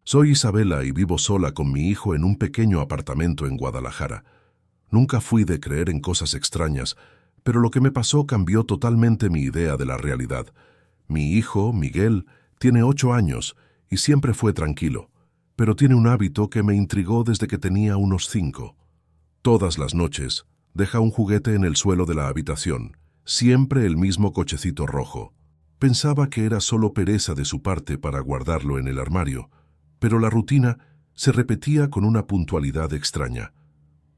Soy Isabela y vivo sola con mi hijo en un pequeño apartamento en Guadalajara. Nunca fui de creer en cosas extrañas, pero lo que me pasó cambió totalmente mi idea de la realidad. Mi hijo, Miguel, tiene 8 años y siempre fue tranquilo, pero tiene un hábito que me intrigó desde que tenía unos 5. Todas las noches deja un juguete en el suelo de la habitación, siempre el mismo cochecito rojo. Pensaba que era solo pereza de su parte para guardarlo en el armario, pero la rutina se repetía con una puntualidad extraña.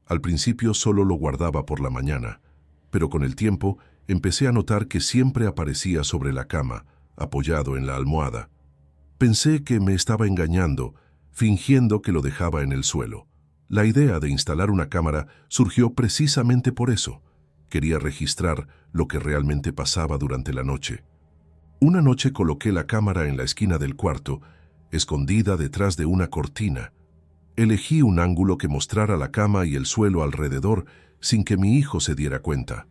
Al principio solo lo guardaba por la mañana, pero con el tiempo empecé a notar que siempre aparecía sobre la cama, apoyado en la almohada. Pensé que me estaba engañando, fingiendo que lo dejaba en el suelo. La idea de instalar una cámara surgió precisamente por eso. Quería registrar lo que realmente pasaba durante la noche. Una noche coloqué la cámara en la esquina del cuarto, escondida detrás de una cortina. Elegí un ángulo que mostrara la cama y el suelo alrededor sin que mi hijo se diera cuenta.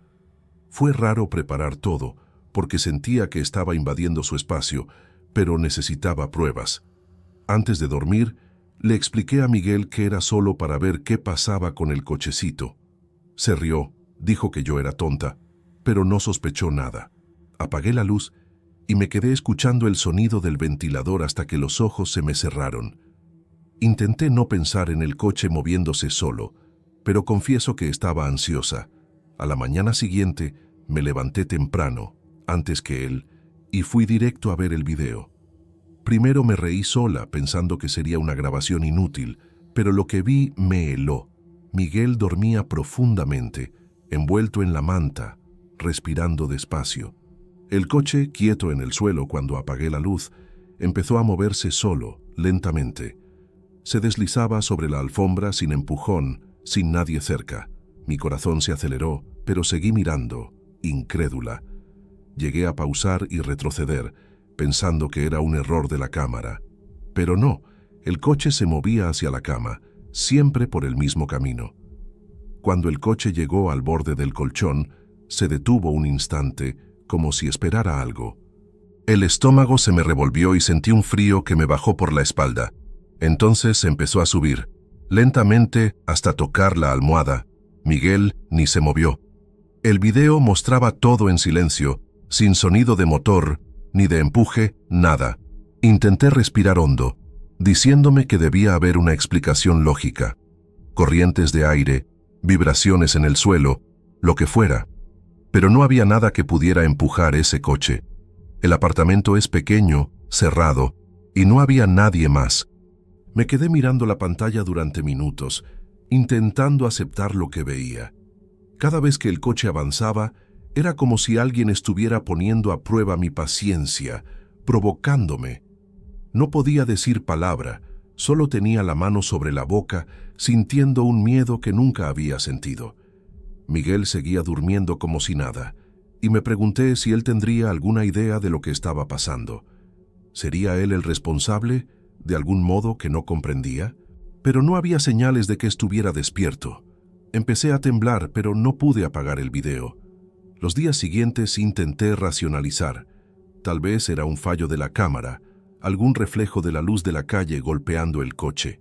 Fue raro preparar todo, porque sentía que estaba invadiendo su espacio, pero necesitaba pruebas. Antes de dormir, le expliqué a Miguel que era solo para ver qué pasaba con el cochecito. Se rió, dijo que yo era tonta, pero no sospechó nada. Apagué la luz y me quedé escuchando el sonido del ventilador hasta que los ojos se me cerraron. Intenté no pensar en el coche moviéndose solo, pero confieso que estaba ansiosa. A la mañana siguiente me levanté temprano, antes que él, y fui directo a ver el video. Primero me reí sola, pensando que sería una grabación inútil, pero lo que vi me heló. Miguel dormía profundamente, envuelto en la manta, respirando despacio. El coche, quieto en el suelo cuando apagué la luz, empezó a moverse solo, lentamente. Se deslizaba sobre la alfombra sin empujón, sin nadie cerca. Mi corazón se aceleró, pero seguí mirando, incrédula. Llegué a pausar y retroceder, pensando que era un error de la cámara. Pero no, el coche se movía hacia la cama, siempre por el mismo camino. Cuando el coche llegó al borde del colchón, se detuvo un instante, como si esperara algo. El estómago se me revolvió y sentí un frío que me bajó por la espalda. Entonces empezó a subir, lentamente hasta tocar la almohada. Miguel ni se movió. El video mostraba todo en silencio, sin sonido de motor, ni de empuje, nada. Intenté respirar hondo, diciéndome que debía haber una explicación lógica. Corrientes de aire, vibraciones en el suelo, lo que fuera. Pero no había nada que pudiera empujar ese coche. El apartamento es pequeño, cerrado, y no había nadie más. Me quedé mirando la pantalla durante minutos, intentando aceptar lo que veía. Cada vez que el coche avanzaba, era como si alguien estuviera poniendo a prueba mi paciencia, provocándome. No podía decir palabra, solo tenía la mano sobre la boca, sintiendo un miedo que nunca había sentido. Miguel seguía durmiendo como si nada, y me pregunté si él tendría alguna idea de lo que estaba pasando. ¿Sería él el responsable, de algún modo que no comprendía? Pero no había señales de que estuviera despierto. Empecé a temblar, pero no pude apagar el video. Los días siguientes intenté racionalizar. Tal vez era un fallo de la cámara, algún reflejo de la luz de la calle golpeando el coche.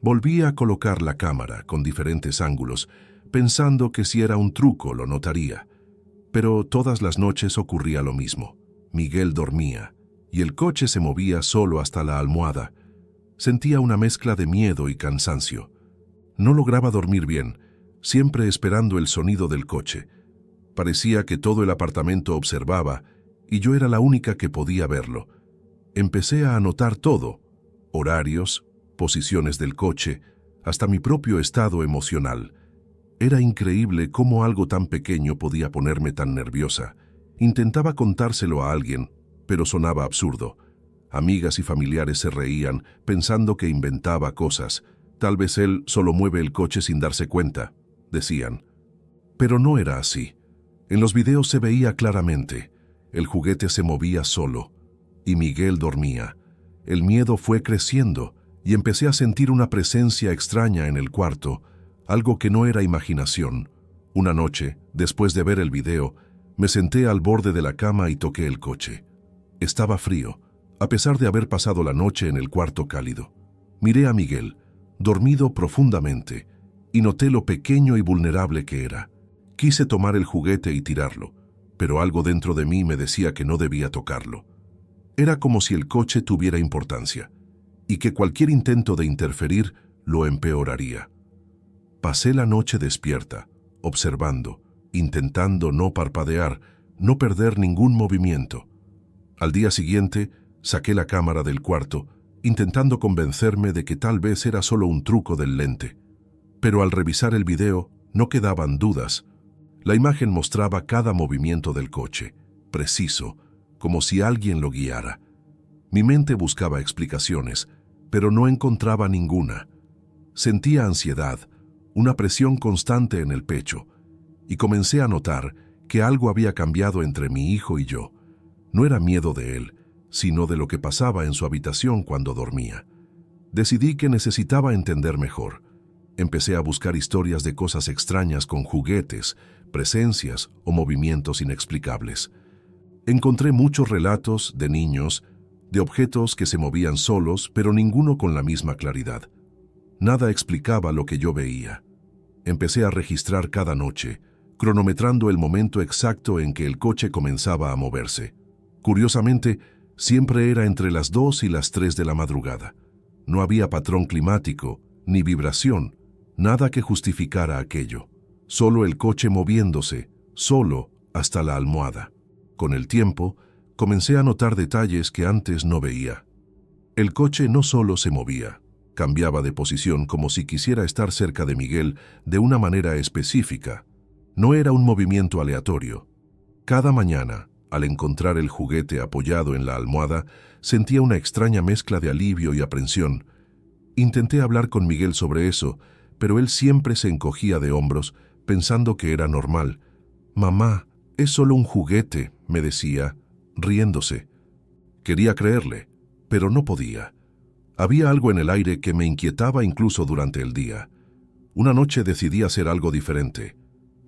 Volví a colocar la cámara con diferentes ángulos, pensando que si era un truco lo notaría. Pero todas las noches ocurría lo mismo. Miguel dormía, y el coche se movía solo hasta la almohada. Sentía una mezcla de miedo y cansancio. No lograba dormir bien, siempre esperando el sonido del coche. Parecía que todo el apartamento observaba, y yo era la única que podía verlo. Empecé a anotar todo: horarios, posiciones del coche, hasta mi propio estado emocional. Era increíble cómo algo tan pequeño podía ponerme tan nerviosa. Intentaba contárselo a alguien, pero sonaba absurdo. Amigas y familiares se reían, pensando que inventaba cosas. Tal vez él solo mueve el coche sin darse cuenta, decían. Pero no era así. En los videos se veía claramente. El juguete se movía solo, y Miguel dormía. El miedo fue creciendo, y empecé a sentir una presencia extraña en el cuarto, algo que no era imaginación. Una noche, después de ver el video, me senté al borde de la cama y toqué el coche. Estaba frío, a pesar de haber pasado la noche en el cuarto cálido. Miré a Miguel, dormido profundamente, y noté lo pequeño y vulnerable que era. Quise tomar el juguete y tirarlo, pero algo dentro de mí me decía que no debía tocarlo. Era como si el coche tuviera importancia, y que cualquier intento de interferir lo empeoraría. Pasé la noche despierta, observando, intentando no parpadear, no perder ningún movimiento. Al día siguiente, saqué la cámara del cuarto, intentando convencerme de que tal vez era solo un truco del lente. Pero al revisar el video, no quedaban dudas. La imagen mostraba cada movimiento del coche, preciso, como si alguien lo guiara. Mi mente buscaba explicaciones, pero no encontraba ninguna. Sentía ansiedad, una presión constante en el pecho, y comencé a notar que algo había cambiado entre mi hijo y yo. No era miedo de él, sino de lo que pasaba en su habitación cuando dormía. Decidí que necesitaba entender mejor. Empecé a buscar historias de cosas extrañas con juguetes, presencias o movimientos inexplicables. Encontré muchos relatos de niños, de objetos que se movían solos, pero ninguno con la misma claridad. Nada explicaba lo que yo veía. Empecé a registrar cada noche, cronometrando el momento exacto en que el coche comenzaba a moverse. Curiosamente, siempre era entre las 2 y las 3 de la madrugada. No había patrón climático, ni vibración, nada que justificara aquello. Solo el coche moviéndose, solo hasta la almohada. Con el tiempo, comencé a notar detalles que antes no veía. El coche no solo se movía, cambiaba de posición como si quisiera estar cerca de Miguel de una manera específica. No era un movimiento aleatorio. Cada mañana, al encontrar el juguete apoyado en la almohada, sentía una extraña mezcla de alivio y aprensión. Intenté hablar con Miguel sobre eso, pero él siempre se encogía de hombros, pensando que era normal. «Mamá, es solo un juguete», me decía, riéndose. Quería creerle, pero no podía. Había algo en el aire que me inquietaba incluso durante el día. Una noche decidí hacer algo diferente.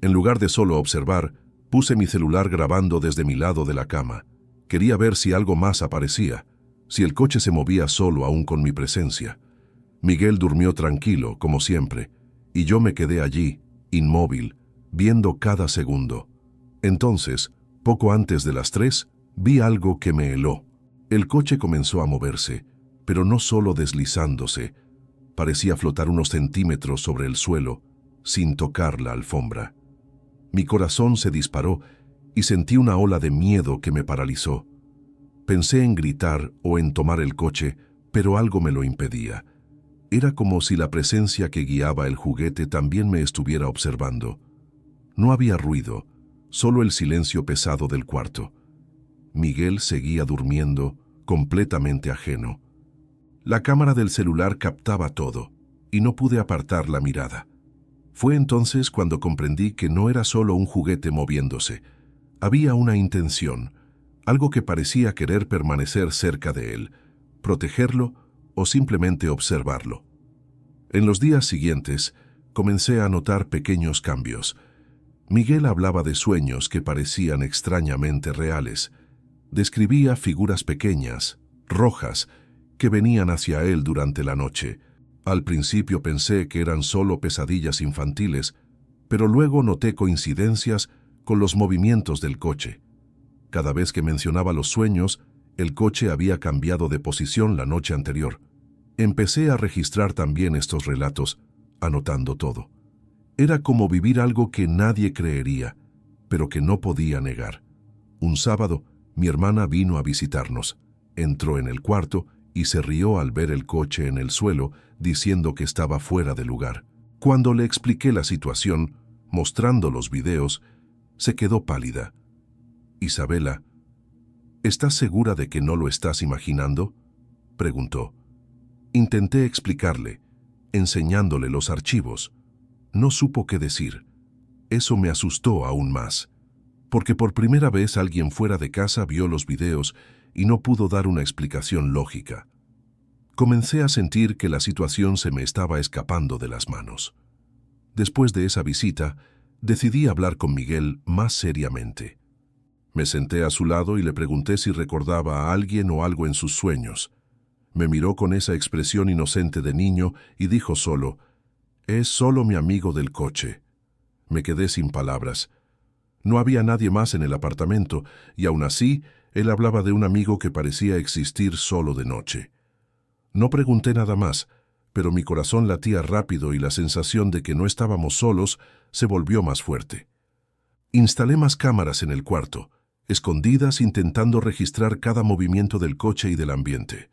En lugar de solo observar, puse mi celular grabando desde mi lado de la cama. Quería ver si algo más aparecía, si el coche se movía solo aún con mi presencia. Miguel durmió tranquilo, como siempre, y yo me quedé allí, inmóvil, viendo cada segundo. Entonces, poco antes de las 3, vi algo que me heló. El coche comenzó a moverse, pero no solo deslizándose. Parecía flotar unos centímetros sobre el suelo, sin tocar la alfombra. Mi corazón se disparó y sentí una ola de miedo que me paralizó. Pensé en gritar o en tomar el coche, pero algo me lo impedía. Era como si la presencia que guiaba el juguete también me estuviera observando. No había ruido, solo el silencio pesado del cuarto. Miguel seguía durmiendo, completamente ajeno. La cámara del celular captaba todo, y no pude apartar la mirada. Fue entonces cuando comprendí que no era solo un juguete moviéndose. Había una intención, algo que parecía querer permanecer cerca de él, protegerlo o simplemente observarlo. En los días siguientes, comencé a notar pequeños cambios. Miguel hablaba de sueños que parecían extrañamente reales. Describía figuras pequeñas, rojas, que venían hacia él durante la noche. Al principio pensé que eran solo pesadillas infantiles, pero luego noté coincidencias con los movimientos del coche. Cada vez que mencionaba los sueños, el coche había cambiado de posición la noche anterior. Empecé a registrar también estos relatos, anotando todo. Era como vivir algo que nadie creería, pero que no podía negar. Un sábado, mi hermana vino a visitarnos. Entró en el cuarto y se rió al ver el coche en el suelo, diciendo que estaba fuera de lugar. Cuando le expliqué la situación, mostrando los videos, se quedó pálida. «Isabela, ¿estás segura de que no lo estás imaginando?», preguntó. Intenté explicarle, enseñándole los archivos. No supo qué decir. Eso me asustó aún más, porque por primera vez alguien fuera de casa vio los videos y no pudo dar una explicación lógica. Comencé a sentir que la situación se me estaba escapando de las manos. Después de esa visita, decidí hablar con Miguel más seriamente. Me senté a su lado y le pregunté si recordaba a alguien o algo en sus sueños. Me miró con esa expresión inocente de niño y dijo solo, «Es solo mi amigo del coche». Me quedé sin palabras. No había nadie más en el apartamento, y aún así, él hablaba de un amigo que parecía existir solo de noche. No pregunté nada más, pero mi corazón latía rápido y la sensación de que no estábamos solos se volvió más fuerte. Instalé más cámaras en el cuarto, escondidas intentando registrar cada movimiento del coche y del ambiente.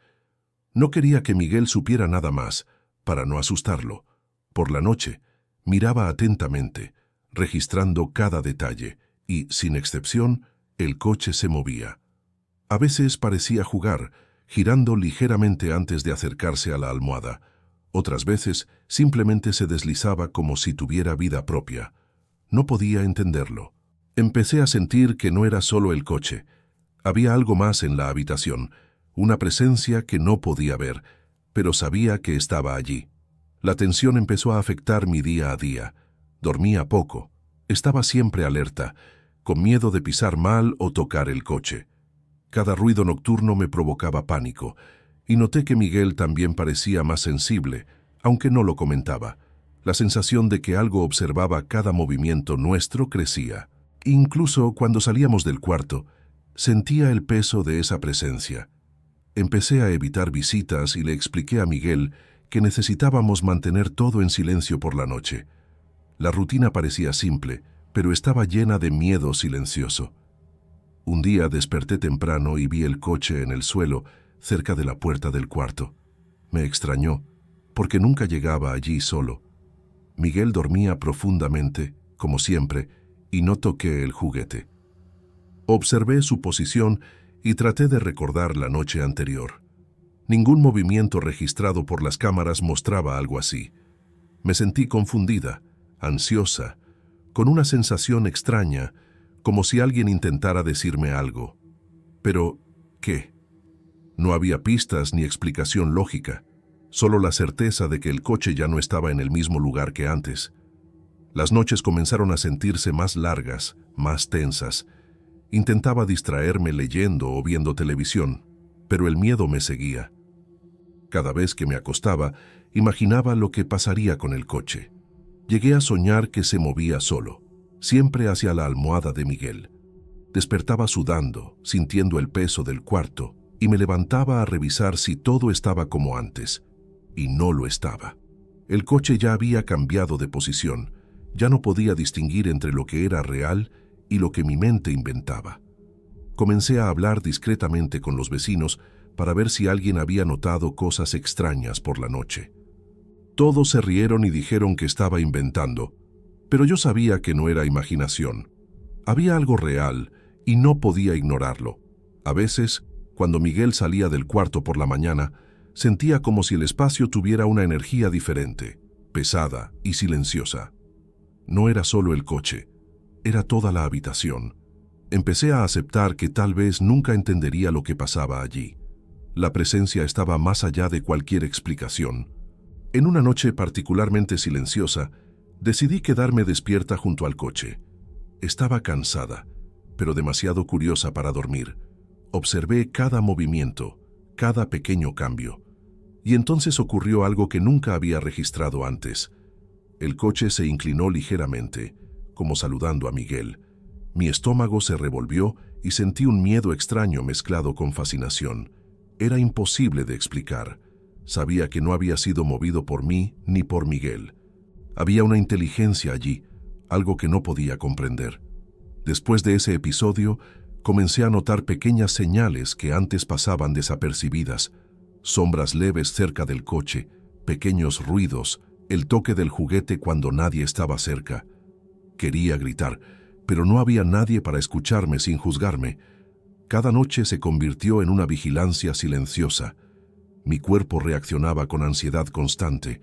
No quería que Miguel supiera nada más, para no asustarlo. Por la noche, miraba atentamente, registrando cada detalle, y, sin excepción, el coche se movía. A veces parecía jugar, girando ligeramente antes de acercarse a la almohada. Otras veces simplemente se deslizaba como si tuviera vida propia. No podía entenderlo. Empecé a sentir que no era solo el coche. Había algo más en la habitación, una presencia que no podía ver, pero sabía que estaba allí. La tensión empezó a afectar mi día a día. Dormía poco. Estaba siempre alerta, con miedo de pisar mal o tocar el coche. Cada ruido nocturno me provocaba pánico, y noté que Miguel también parecía más sensible, aunque no lo comentaba. La sensación de que algo observaba cada movimiento nuestro crecía. Incluso cuando salíamos del cuarto, sentía el peso de esa presencia. Empecé a evitar visitas y le expliqué a Miguel que necesitábamos mantener todo en silencio por la noche. La rutina parecía simple, pero estaba llena de miedo silencioso. Un día desperté temprano y vi el coche en el suelo, cerca de la puerta del cuarto. Me extrañó, porque nunca llegaba allí solo. Miguel dormía profundamente, como siempre, y no toqué el juguete. Observé su posición y traté de recordar la noche anterior. Ningún movimiento registrado por las cámaras mostraba algo así. Me sentí confundida, ansiosa, con una sensación extraña, como si alguien intentara decirme algo. Pero, ¿qué? No había pistas ni explicación lógica, solo la certeza de que el coche ya no estaba en el mismo lugar que antes. Las noches comenzaron a sentirse más largas, más tensas. Intentaba distraerme leyendo o viendo televisión, pero el miedo me seguía. Cada vez que me acostaba, imaginaba lo que pasaría con el coche. Llegué a soñar que se movía solo, siempre hacia la almohada de Miguel. Despertaba sudando, sintiendo el peso del cuarto, y me levantaba a revisar si todo estaba como antes. Y no lo estaba. El coche ya había cambiado de posición. Ya no podía distinguir entre lo que era real y lo que mi mente inventaba. Comencé a hablar discretamente con los vecinos para ver si alguien había notado cosas extrañas por la noche. Todos se rieron y dijeron que estaba inventando, pero yo sabía que no era imaginación. Había algo real y no podía ignorarlo. A veces, cuando Miguel salía del cuarto por la mañana, sentía como si el espacio tuviera una energía diferente, pesada y silenciosa. No era solo el coche, era toda la habitación. Empecé a aceptar que tal vez nunca entendería lo que pasaba allí. La presencia estaba más allá de cualquier explicación. En una noche particularmente silenciosa, decidí quedarme despierta junto al coche. Estaba cansada, pero demasiado curiosa para dormir. Observé cada movimiento, cada pequeño cambio. Y entonces ocurrió algo que nunca había registrado antes. El coche se inclinó ligeramente, como saludando a Miguel. Mi estómago se revolvió y sentí un miedo extraño mezclado con fascinación. Era imposible de explicar. Sabía que no había sido movido por mí ni por Miguel. Había una inteligencia allí, algo que no podía comprender. Después de ese episodio, comencé a notar pequeñas señales que antes pasaban desapercibidas. Sombras leves cerca del coche, pequeños ruidos, el toque del juguete cuando nadie estaba cerca. Quería gritar, pero no había nadie para escucharme sin juzgarme. Cada noche se convirtió en una vigilancia silenciosa. Mi cuerpo reaccionaba con ansiedad constante,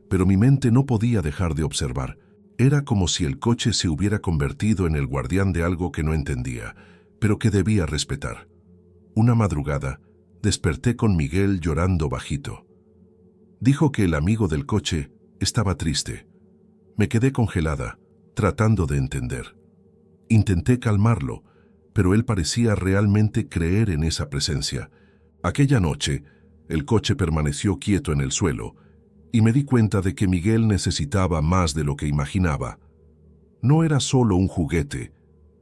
pero mi mente no podía dejar de observar. Era como si el coche se hubiera convertido en el guardián de algo que no entendía, pero que debía respetar. Una madrugada, desperté con Miguel llorando bajito. Dijo que el amigo del coche estaba triste. Me quedé congelada, tratando de entender. Intenté calmarlo, pero él parecía realmente creer en esa presencia. Aquella noche, El coche permaneció quieto en el suelo, y me di cuenta de que Miguel necesitaba más de lo que imaginaba. No era solo un juguete,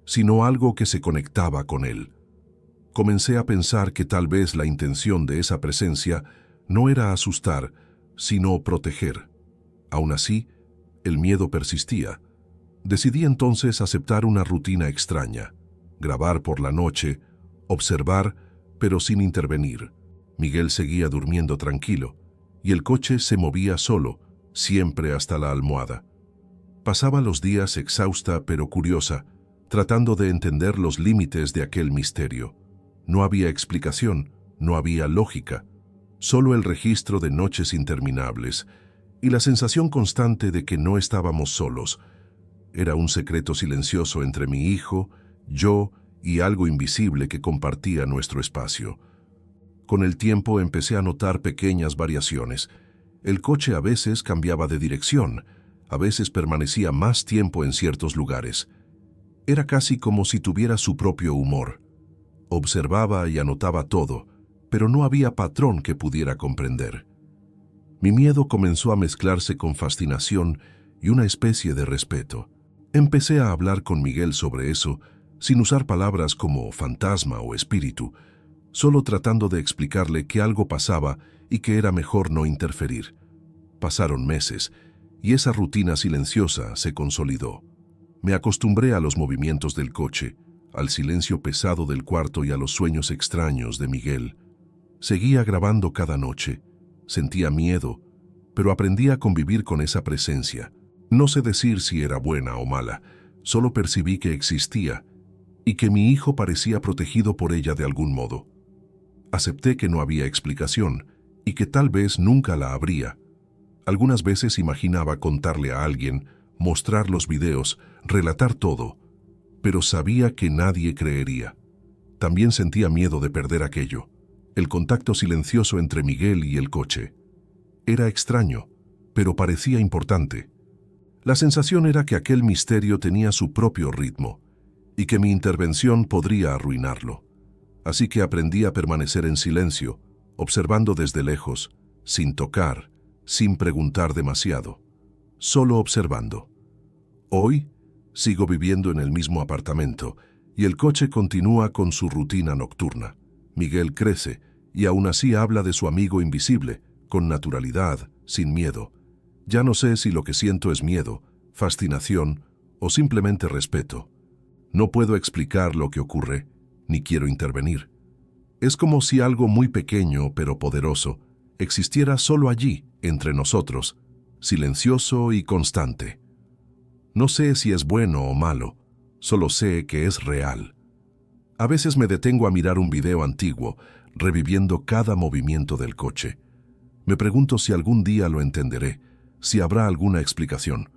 sino algo que se conectaba con él. Comencé a pensar que tal vez la intención de esa presencia no era asustar, sino proteger. Aún así, el miedo persistía. Decidí entonces aceptar una rutina extraña, grabar por la noche, observar, pero sin intervenir. Miguel seguía durmiendo tranquilo, y el coche se movía solo, siempre hasta la almohada. Pasaba los días exhausta pero curiosa, tratando de entender los límites de aquel misterio. No había explicación, no había lógica, solo el registro de noches interminables y la sensación constante de que no estábamos solos. Era un secreto silencioso entre mi hijo, yo y algo invisible que compartía nuestro espacio. Con el tiempo empecé a notar pequeñas variaciones. El coche a veces cambiaba de dirección, a veces permanecía más tiempo en ciertos lugares. Era casi como si tuviera su propio humor. Observaba y anotaba todo, pero no había patrón que pudiera comprender. Mi miedo comenzó a mezclarse con fascinación y una especie de respeto. Empecé a hablar con Miguel sobre eso, sin usar palabras como fantasma o espíritu, solo tratando de explicarle que algo pasaba y que era mejor no interferir. Pasaron meses, y esa rutina silenciosa se consolidó. Me acostumbré a los movimientos del coche, al silencio pesado del cuarto y a los sueños extraños de Miguel. Seguía grabando cada noche. Sentía miedo, pero aprendí a convivir con esa presencia. No sé decir si era buena o mala, solo percibí que existía y que mi hijo parecía protegido por ella de algún modo. Acepté que no había explicación y que tal vez nunca la habría. Algunas veces imaginaba contarle a alguien, mostrar los videos, relatar todo, pero sabía que nadie creería. También sentía miedo de perder aquello, el contacto silencioso entre Miguel y el coche. Era extraño, pero parecía importante. La sensación era que aquel misterio tenía su propio ritmo y que mi intervención podría arruinarlo. Así que aprendí a permanecer en silencio, observando desde lejos, sin tocar, sin preguntar demasiado, solo observando. Hoy sigo viviendo en el mismo apartamento y el coche continúa con su rutina nocturna. Miguel crece y aún así habla de su amigo invisible, con naturalidad, sin miedo. Ya no sé si lo que siento es miedo, fascinación o simplemente respeto. No puedo explicar lo que ocurre, ni quiero intervenir. Es como si algo muy pequeño pero poderoso existiera solo allí, entre nosotros, silencioso y constante. No sé si es bueno o malo, solo sé que es real. A veces me detengo a mirar un video antiguo, reviviendo cada movimiento del coche. Me pregunto si algún día lo entenderé, si habrá alguna explicación,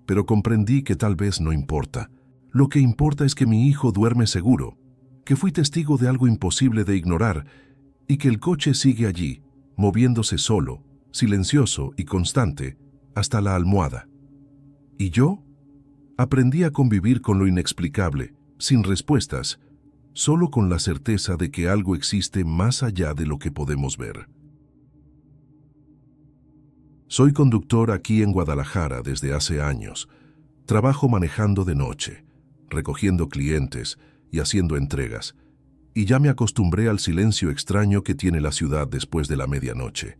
pero comprendí que tal vez no importa. Lo que importa es que mi hijo duerme seguro, que fui testigo de algo imposible de ignorar y que el coche sigue allí, moviéndose solo, silencioso y constante, hasta la almohada. ¿Y yo? Aprendí a convivir con lo inexplicable, sin respuestas, solo con la certeza de que algo existe más allá de lo que podemos ver. Soy conductor aquí en Guadalajara desde hace años. Trabajo manejando de noche, recogiendo clientes y haciendo entregas, y ya me acostumbré al silencio extraño que tiene la ciudad después de la medianoche.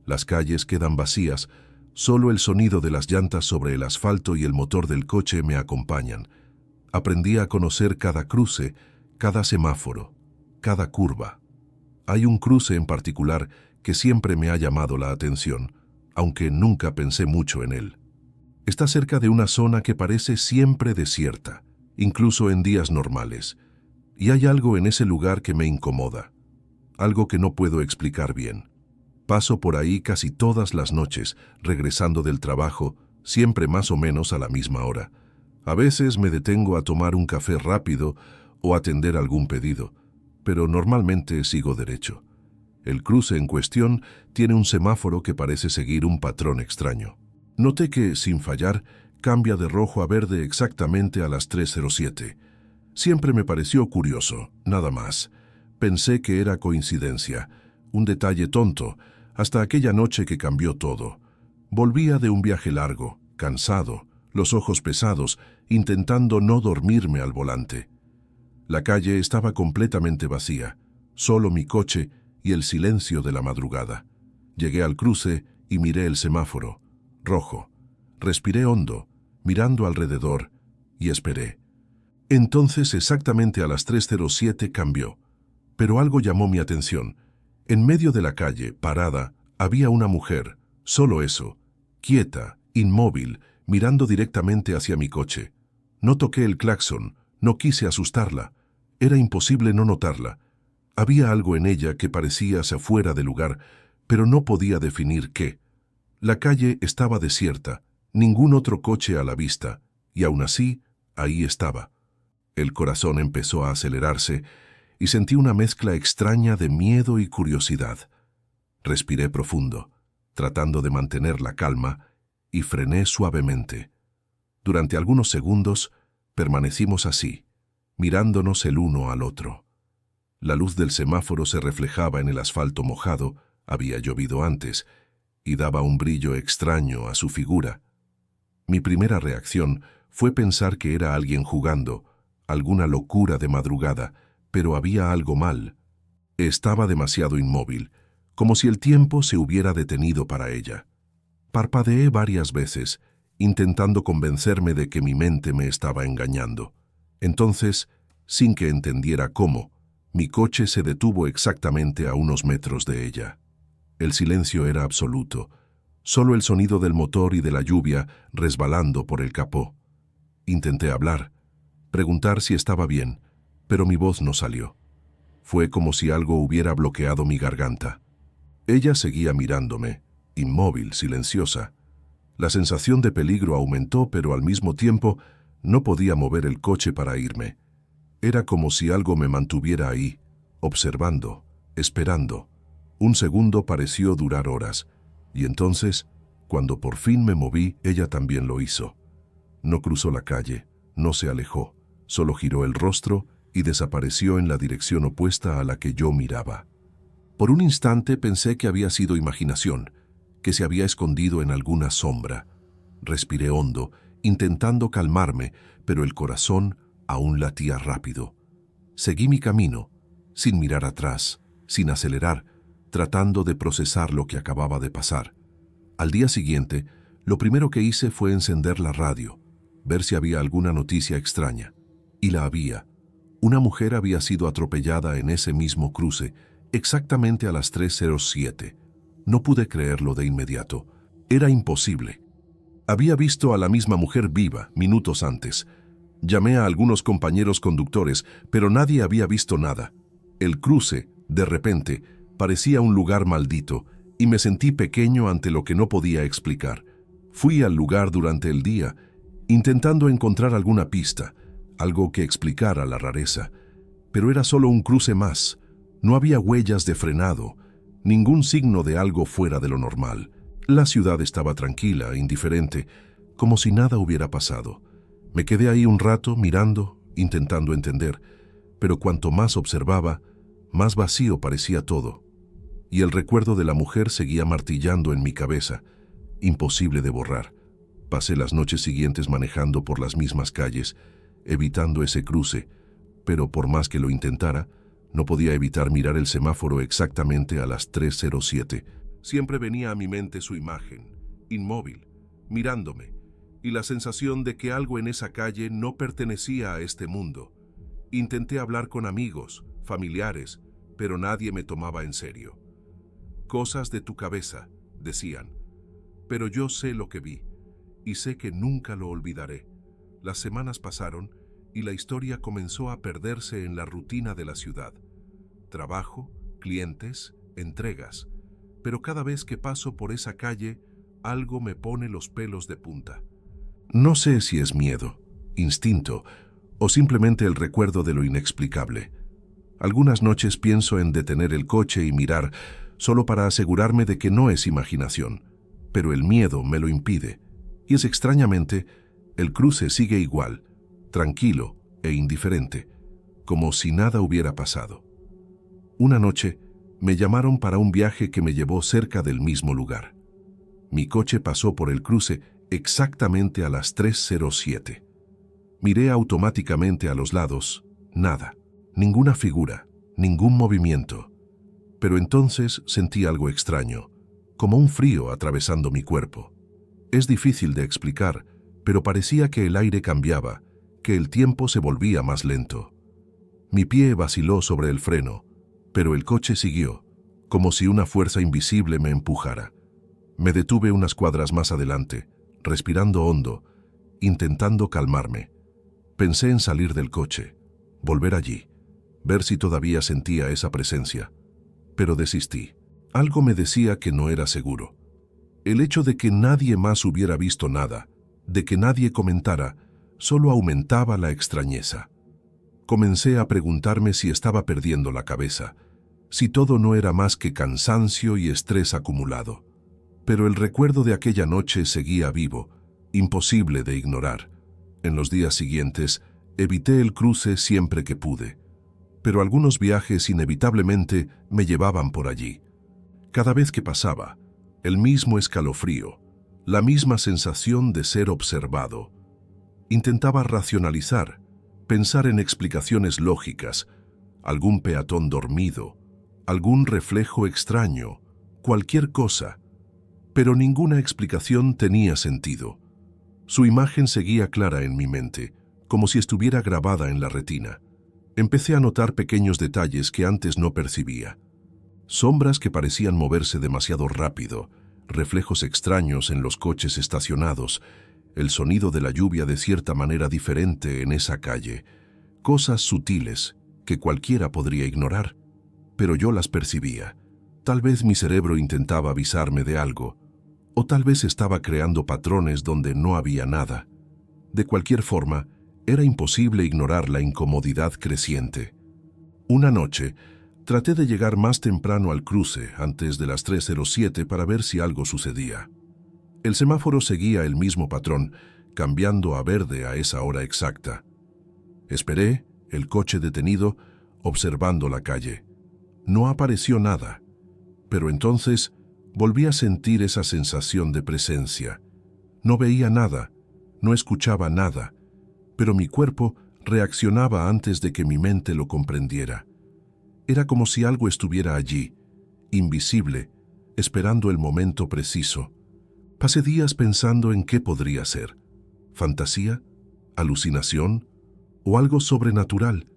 Las calles quedan vacías, solo el sonido de las llantas sobre el asfalto y el motor del coche me acompañan. Aprendí a conocer cada cruce, cada semáforo, cada curva. Hay un cruce en particular que siempre me ha llamado la atención, aunque nunca pensé mucho en él. Está cerca de una zona que parece siempre desierta, incluso en días normales, y hay algo en ese lugar que me incomoda, algo que no puedo explicar bien. Paso por ahí casi todas las noches, regresando del trabajo, siempre más o menos a la misma hora. A veces me detengo a tomar un café rápido o atender algún pedido, pero normalmente sigo derecho. El cruce en cuestión tiene un semáforo que parece seguir un patrón extraño. Noté que, sin fallar, cambia de rojo a verde exactamente a las 3:07. Siempre me pareció curioso, nada más. Pensé que era coincidencia, Un detalle tonto, hasta aquella noche que cambió todo. Volvía de un viaje largo, cansado, los ojos pesados, intentando no dormirme al volante. La calle estaba completamente vacía, solo mi coche y el silencio de la madrugada. Llegué al cruce y miré el semáforo, rojo. Respiré hondo, mirando alrededor, y esperé. Entonces, exactamente a las 3:07 cambió. Pero algo llamó mi atención. En medio de la calle, parada, había una mujer, solo eso, quieta, inmóvil, mirando directamente hacia mi coche. No toqué el claxon, no quise asustarla. Era imposible no notarla. Había algo en ella que parecía fuera de lugar, pero no podía definir qué. La calle estaba desierta, ningún otro coche a la vista, y aún así, ahí estaba. El corazón empezó a acelerarse y sentí una mezcla extraña de miedo y curiosidad. Respiré profundo, tratando de mantener la calma, y frené suavemente. Durante algunos segundos permanecimos así, mirándonos el uno al otro. La luz del semáforo se reflejaba en el asfalto mojado, había llovido antes, y daba un brillo extraño a su figura. Mi primera reacción fue pensar que era alguien jugando, alguna locura de madrugada, pero había algo mal. Estaba demasiado inmóvil, como si el tiempo se hubiera detenido para ella. Parpadeé varias veces, intentando convencerme de que mi mente me estaba engañando. Entonces, sin que entendiera cómo, mi coche se detuvo exactamente a unos metros de ella. El silencio era absoluto, solo el sonido del motor y de la lluvia resbalando por el capó. Intenté hablar, preguntar si estaba bien, pero mi voz no salió. Fue como si algo hubiera bloqueado mi garganta. Ella seguía mirándome, inmóvil, silenciosa. La sensación de peligro aumentó, pero al mismo tiempo no podía mover el coche para irme. Era como si algo me mantuviera ahí, observando, esperando. Un segundo pareció durar horas, y entonces, cuando por fin me moví, ella también lo hizo. No cruzó la calle, no se alejó, solo giró el rostro y desapareció en la dirección opuesta a la que yo miraba. Por un instante pensé que había sido imaginación, que se había escondido en alguna sombra. Respiré hondo, intentando calmarme, pero el corazón aún latía rápido. Seguí mi camino, sin mirar atrás, sin acelerar, tratando de procesar lo que acababa de pasar. Al día siguiente, lo primero que hice fue encender la radio, ver si había alguna noticia extraña. Y la había. Una mujer había sido atropellada en ese mismo cruce, exactamente a las 3:07. No pude creerlo de inmediato. Era imposible. Había visto a la misma mujer viva minutos antes. Llamé a algunos compañeros conductores, pero nadie había visto nada. El cruce, de repente, parecía un lugar maldito, y me sentí pequeño ante lo que no podía explicar. Fui al lugar durante el día, intentando encontrar alguna pista, algo que explicara la rareza. Pero era solo un cruce más. No había huellas de frenado, ningún signo de algo fuera de lo normal. La ciudad estaba tranquila, indiferente, como si nada hubiera pasado. Me quedé ahí un rato mirando, intentando entender, pero cuanto más observaba, más vacío parecía todo. Y el recuerdo de la mujer seguía martillando en mi cabeza, imposible de borrar. Pasé las noches siguientes manejando por las mismas calles, evitando ese cruce, pero por más que lo intentara, no podía evitar mirar el semáforo exactamente a las 3:07. Siempre venía a mi mente su imagen, inmóvil, mirándome, y la sensación de que algo en esa calle no pertenecía a este mundo. Intenté hablar con amigos, familiares, pero nadie me tomaba en serio. Cosas de tu cabeza, decían. Pero yo sé lo que vi, y sé que nunca lo olvidaré. Las semanas pasaron y la historia comenzó a perderse en la rutina de la ciudad. Trabajo, clientes, entregas. Pero cada vez que paso por esa calle, algo me pone los pelos de punta. No sé si es miedo, instinto, o simplemente el recuerdo de lo inexplicable. Algunas noches pienso en detener el coche y mirar, solo para asegurarme de que no es imaginación, pero el miedo me lo impide, y es extrañamente, el cruce sigue igual, tranquilo e indiferente, como si nada hubiera pasado. Una noche, Me llamaron para un viaje que me llevó cerca del mismo lugar. Mi coche pasó por el cruce exactamente a las 3:07. Miré automáticamente a los lados. Nada. Ninguna figura. Ningún movimiento. Pero entonces sentí algo extraño, como un frío atravesando mi cuerpo. Es difícil de explicar, pero parecía que el aire cambiaba, que el tiempo se volvía más lento. Mi pie vaciló sobre el freno, pero el coche siguió, como si una fuerza invisible me empujara. Me detuve unas cuadras más adelante, respirando hondo, intentando calmarme. Pensé en salir del coche, volver allí, ver si todavía sentía esa presencia. Pero desistí. Algo me decía que no era seguro. El hecho de que nadie más hubiera visto nada, de que nadie comentara, solo aumentaba la extrañeza. Comencé a preguntarme si estaba perdiendo la cabeza, si todo no era más que cansancio y estrés acumulado. Pero el recuerdo de aquella noche seguía vivo, imposible de ignorar. En los días siguientes, evité el cruce siempre que pude, pero algunos viajes inevitablemente me llevaban por allí. Cada vez que pasaba, el mismo escalofrío, la misma sensación de ser observado. Intentaba racionalizar, pensar en explicaciones lógicas, algún peatón dormido, algún reflejo extraño, cualquier cosa, pero ninguna explicación tenía sentido. Su imagen seguía clara en mi mente, como si estuviera grabada en la retina. Empecé a notar pequeños detalles que antes no percibía. Sombras que parecían moverse demasiado rápido, reflejos extraños en los coches estacionados, el sonido de la lluvia de cierta manera diferente en esa calle, cosas sutiles que cualquiera podría ignorar, pero yo las percibía. Tal vez mi cerebro intentaba avisarme de algo, o tal vez estaba creando patrones donde no había nada. De cualquier forma, era imposible ignorar la incomodidad creciente. Una noche, traté de llegar más temprano al cruce, antes de las 3:07, para ver si algo sucedía. El semáforo seguía el mismo patrón, cambiando a verde a esa hora exacta. Esperé, el coche detenido, observando la calle. No apareció nada, pero entonces volví a sentir esa sensación de presencia. No veía nada, no escuchaba nada, pero mi cuerpo reaccionaba antes de que mi mente lo comprendiera. Era como si algo estuviera allí, invisible, esperando el momento preciso. Pasé días pensando en qué podría ser. ¿Fantasía? ¿Alucinación? ¿O algo sobrenatural?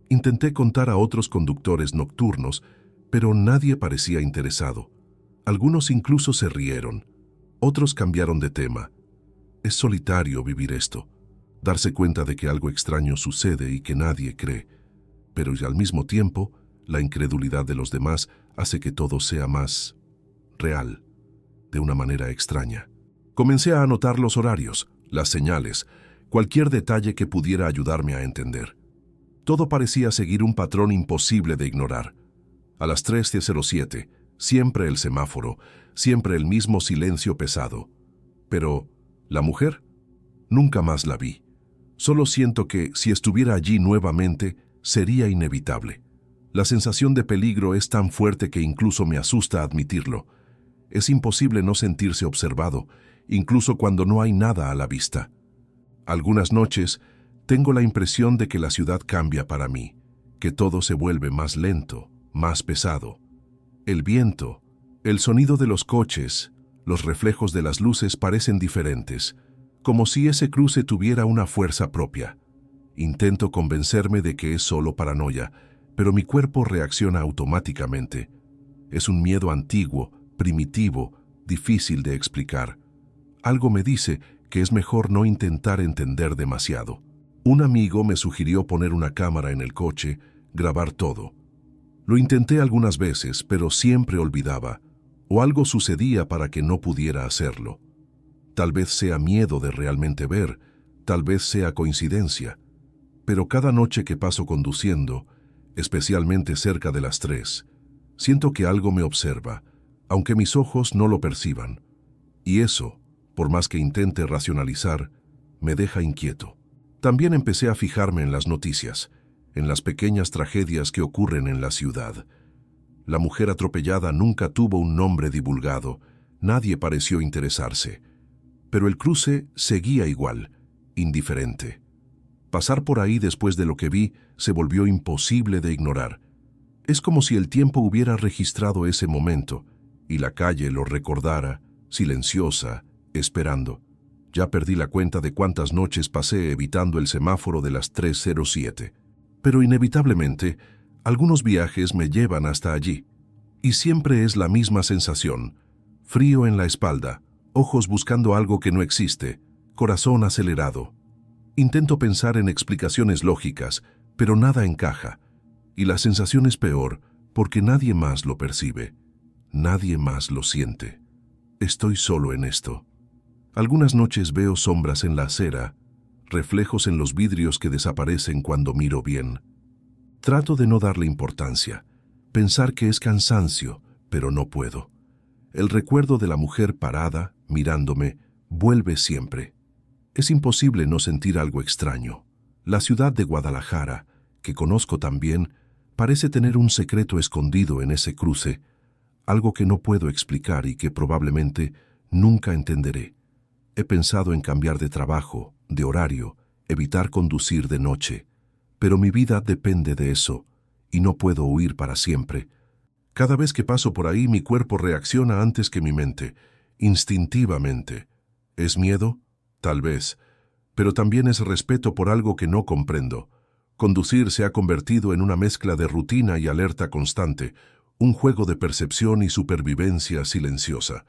Intenté contar a otros conductores nocturnos, pero nadie parecía interesado. Algunos incluso se rieron. Otros cambiaron de tema. Es solitario vivir esto, darse cuenta de que algo extraño sucede y que nadie cree, pero al mismo tiempo, la incredulidad de los demás hace que todo sea más real, de una manera extraña. Comencé a anotar los horarios, las señales, cualquier detalle que pudiera ayudarme a entender. Todo parecía seguir un patrón imposible de ignorar. A las 3:07, siempre el semáforo, siempre el mismo silencio pesado. Pero, ¿la mujer? Nunca más la vi. Solo siento que, si estuviera allí nuevamente, sería inevitable. La sensación de peligro es tan fuerte que incluso me asusta admitirlo. Es imposible no sentirse observado, incluso cuando no hay nada a la vista. Algunas noches, tengo la impresión de que la ciudad cambia para mí, que todo se vuelve más lento, más pesado. El viento, el sonido de los coches, los reflejos de las luces parecen diferentes, como si ese cruce tuviera una fuerza propia. Intento convencerme de que es solo paranoia, pero mi cuerpo reacciona automáticamente. Es un miedo antiguo, primitivo, difícil de explicar. Algo me dice que es mejor no intentar entender demasiado. Un amigo me sugirió poner una cámara en el coche, grabar todo. Lo intenté algunas veces, pero siempre olvidaba, o algo sucedía para que no pudiera hacerlo. Tal vez sea miedo de realmente ver, tal vez sea coincidencia, pero cada noche que paso conduciendo, especialmente cerca de las 3, siento que algo me observa, aunque mis ojos no lo perciban. Y eso, por más que intente racionalizar, me deja inquieto. También empecé a fijarme en las noticias, en las pequeñas tragedias que ocurren en la ciudad. La mujer atropellada nunca tuvo un nombre divulgado, nadie pareció interesarse. Pero el cruce seguía igual, indiferente. Pasar por ahí después de lo que vi se volvió imposible de ignorar. Es como si el tiempo hubiera registrado ese momento y la calle lo recordara, silenciosa, esperando. Ya perdí la cuenta de cuántas noches pasé evitando el semáforo de las 3:07. Pero inevitablemente, algunos viajes me llevan hasta allí. Y siempre es la misma sensación: frío en la espalda, ojos buscando algo que no existe, corazón acelerado. Intento pensar en explicaciones lógicas, pero nada encaja. Y la sensación es peor porque nadie más lo percibe, nadie más lo siente. Estoy solo en esto. Algunas noches veo sombras en la acera, reflejos en los vidrios que desaparecen cuando miro bien. Trato de no darle importancia, pensar que es cansancio, pero no puedo. El recuerdo de la mujer parada, mirándome, vuelve siempre. Es imposible no sentir algo extraño. La ciudad de Guadalajara, que conozco tan bien, parece tener un secreto escondido en ese cruce, algo que no puedo explicar y que probablemente nunca entenderé. He pensado en cambiar de trabajo, de horario, evitar conducir de noche, pero mi vida depende de eso, y no puedo huir para siempre. Cada vez que paso por ahí mi cuerpo reacciona antes que mi mente, instintivamente. ¿Es miedo? Tal vez, pero también es respeto por algo que no comprendo. Conducir se ha convertido en una mezcla de rutina y alerta constante, un juego de percepción y supervivencia silenciosa.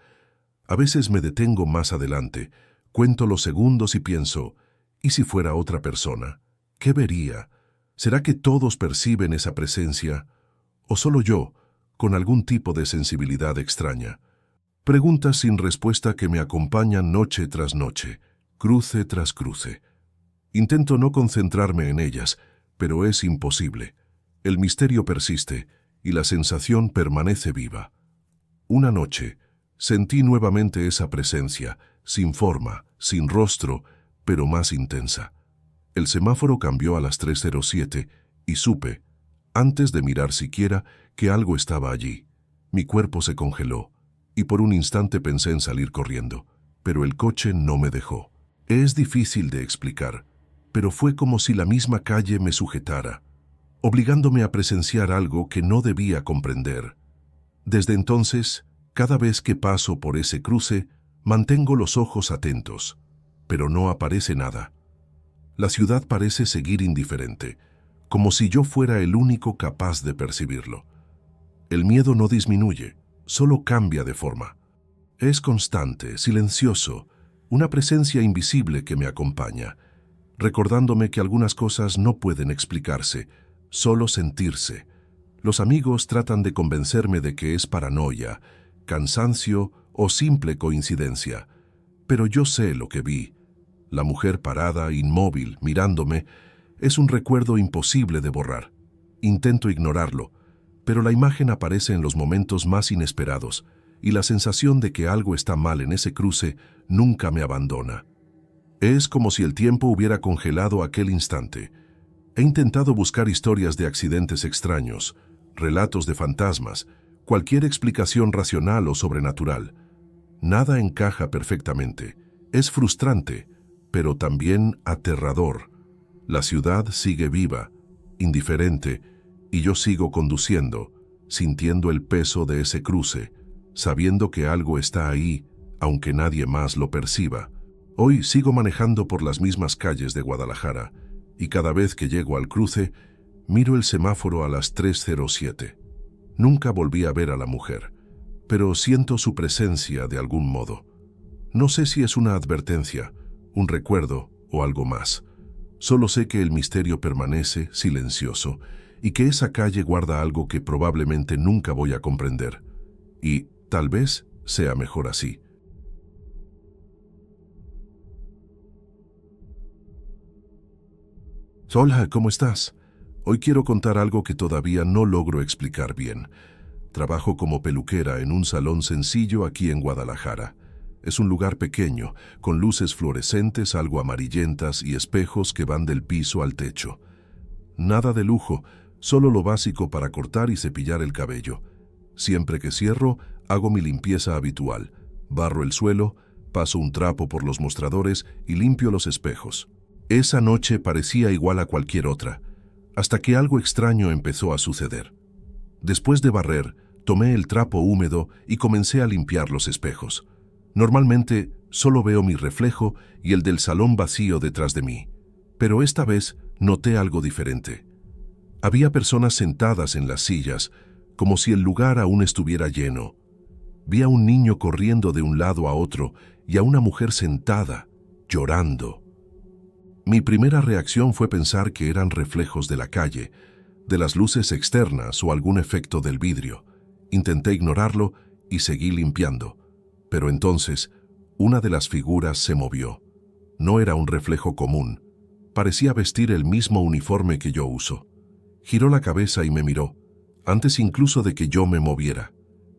A veces me detengo más adelante, cuento los segundos y pienso, ¿y si fuera otra persona? ¿Qué vería? ¿Será que todos perciben esa presencia? ¿O solo yo, con algún tipo de sensibilidad extraña? Preguntas sin respuesta que me acompañan noche tras noche, cruce tras cruce. Intento no concentrarme en ellas, pero es imposible. El misterio persiste y la sensación permanece viva. Una noche, sentí nuevamente esa presencia, sin forma, sin rostro, pero más intensa. El semáforo cambió a las 3:07 y supe, antes de mirar siquiera, que algo estaba allí. Mi cuerpo se congeló y por un instante pensé en salir corriendo, pero el coche no me dejó. Es difícil de explicar, pero fue como si la misma calle me sujetara, obligándome a presenciar algo que no debía comprender. Desde entonces, cada vez que paso por ese cruce, mantengo los ojos atentos, pero no aparece nada. La ciudad parece seguir indiferente, como si yo fuera el único capaz de percibirlo. El miedo no disminuye, solo cambia de forma. Es constante, silencioso, una presencia invisible que me acompaña, recordándome que algunas cosas no pueden explicarse, solo sentirse. Los amigos tratan de convencerme de que es paranoia, cansancio o simple coincidencia, pero yo sé lo que vi. La mujer parada, inmóvil, mirándome, es un recuerdo imposible de borrar. Intento ignorarlo, pero la imagen aparece en los momentos más inesperados, y la sensación de que algo está mal en ese cruce nunca me abandona. Es como si el tiempo hubiera congelado aquel instante. He intentado buscar historias de accidentes extraños, relatos de fantasmas, cualquier explicación racional o sobrenatural. Nada encaja perfectamente. Es frustrante, pero también aterrador. La ciudad sigue viva, indiferente, y yo sigo conduciendo, sintiendo el peso de ese cruce, sabiendo que algo está ahí, aunque nadie más lo perciba. Hoy sigo manejando por las mismas calles de Guadalajara, y cada vez que llego al cruce, miro el semáforo a las 3:07. Nunca volví a ver a la mujer, pero siento su presencia de algún modo. No sé si es una advertencia, un recuerdo o algo más. Solo sé que el misterio permanece silencioso y que esa calle guarda algo que probablemente nunca voy a comprender. Y tal vez sea mejor así. Hola, ¿cómo estás? Hoy quiero contar algo que todavía no logro explicar bien. Trabajo como peluquera en un salón sencillo aquí en Guadalajara. Es un lugar pequeño, con luces fluorescentes algo amarillentas y espejos que van del piso al techo. Nada de lujo, solo lo básico para cortar y cepillar el cabello. Siempre que cierro, hago mi limpieza habitual. Barro el suelo, paso un trapo por los mostradores y limpio los espejos. Esa noche parecía igual a cualquier otra, hasta que algo extraño empezó a suceder. Después de barrer, tomé el trapo húmedo y comencé a limpiar los espejos. Normalmente solo veo mi reflejo y el del salón vacío detrás de mí, pero esta vez noté algo diferente. Había personas sentadas en las sillas, como si el lugar aún estuviera lleno. Vi a un niño corriendo de un lado a otro y a una mujer sentada, llorando. Mi primera reacción fue pensar que eran reflejos de la calle, de las luces externas o algún efecto del vidrio. Intenté ignorarlo y seguí limpiando. Pero entonces, una de las figuras se movió. No era un reflejo común. Parecía vestir el mismo uniforme que yo uso. Giró la cabeza y me miró, antes incluso de que yo me moviera.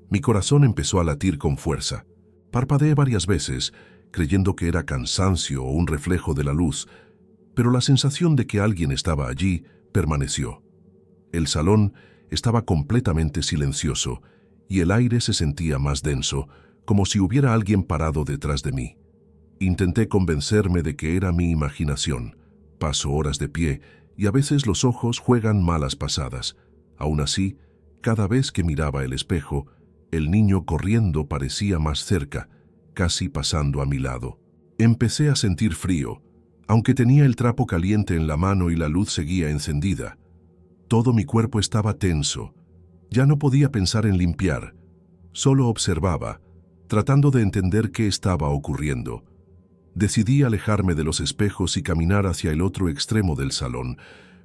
Mi corazón empezó a latir con fuerza. Parpadeé varias veces, creyendo que era cansancio o un reflejo de la luz, pero la sensación de que alguien estaba allí permaneció. El salón estaba completamente silencioso y el aire se sentía más denso, como si hubiera alguien parado detrás de mí. Intenté convencerme de que era mi imaginación. Paso horas de pie y a veces los ojos juegan malas pasadas. Aún así, cada vez que miraba el espejo, el niño corriendo parecía más cerca, casi pasando a mi lado. Empecé a sentir frío, aunque tenía el trapo caliente en la mano y la luz seguía encendida. Todo mi cuerpo estaba tenso. Ya no podía pensar en limpiar. Solo observaba, tratando de entender qué estaba ocurriendo. Decidí alejarme de los espejos y caminar hacia el otro extremo del salón.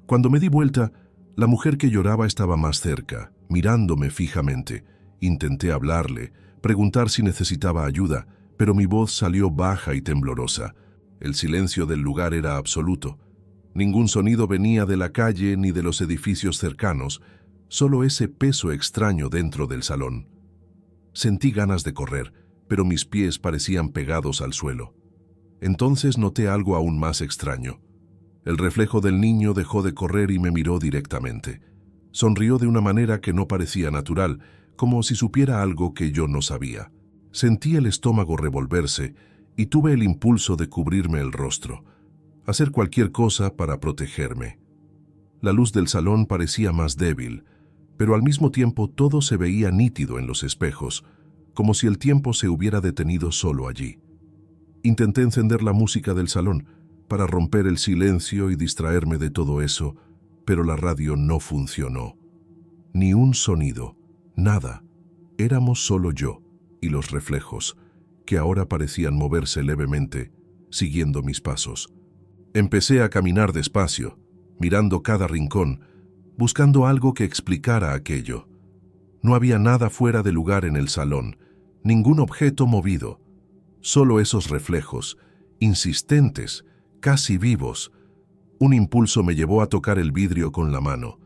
Cuando me di vuelta, la mujer que lloraba estaba más cerca, mirándome fijamente. Intenté hablarle, preguntar si necesitaba ayuda, pero mi voz salió baja y temblorosa. El silencio del lugar era absoluto. Ningún sonido venía de la calle ni de los edificios cercanos, solo ese peso extraño dentro del salón. Sentí ganas de correr, pero mis pies parecían pegados al suelo. Entonces noté algo aún más extraño. El reflejo del niño dejó de correr y me miró directamente. Sonrió de una manera que no parecía natural, como si supiera algo que yo no sabía. Sentí el estómago revolverse y tuve el impulso de cubrirme el rostro, hacer cualquier cosa para protegerme. La luz del salón parecía más débil, pero al mismo tiempo todo se veía nítido en los espejos, como si el tiempo se hubiera detenido solo allí. Intenté encender la música del salón para romper el silencio y distraerme de todo eso, pero la radio no funcionó. Ni un sonido, nada. Éramos solo yo y los reflejos, que ahora parecían moverse levemente, siguiendo mis pasos. Empecé a caminar despacio, mirando cada rincón, buscando algo que explicara aquello. No había nada fuera de lugar en el salón, ningún objeto movido, solo esos reflejos, insistentes, casi vivos. Un impulso me llevó a tocar el vidrio con la mano.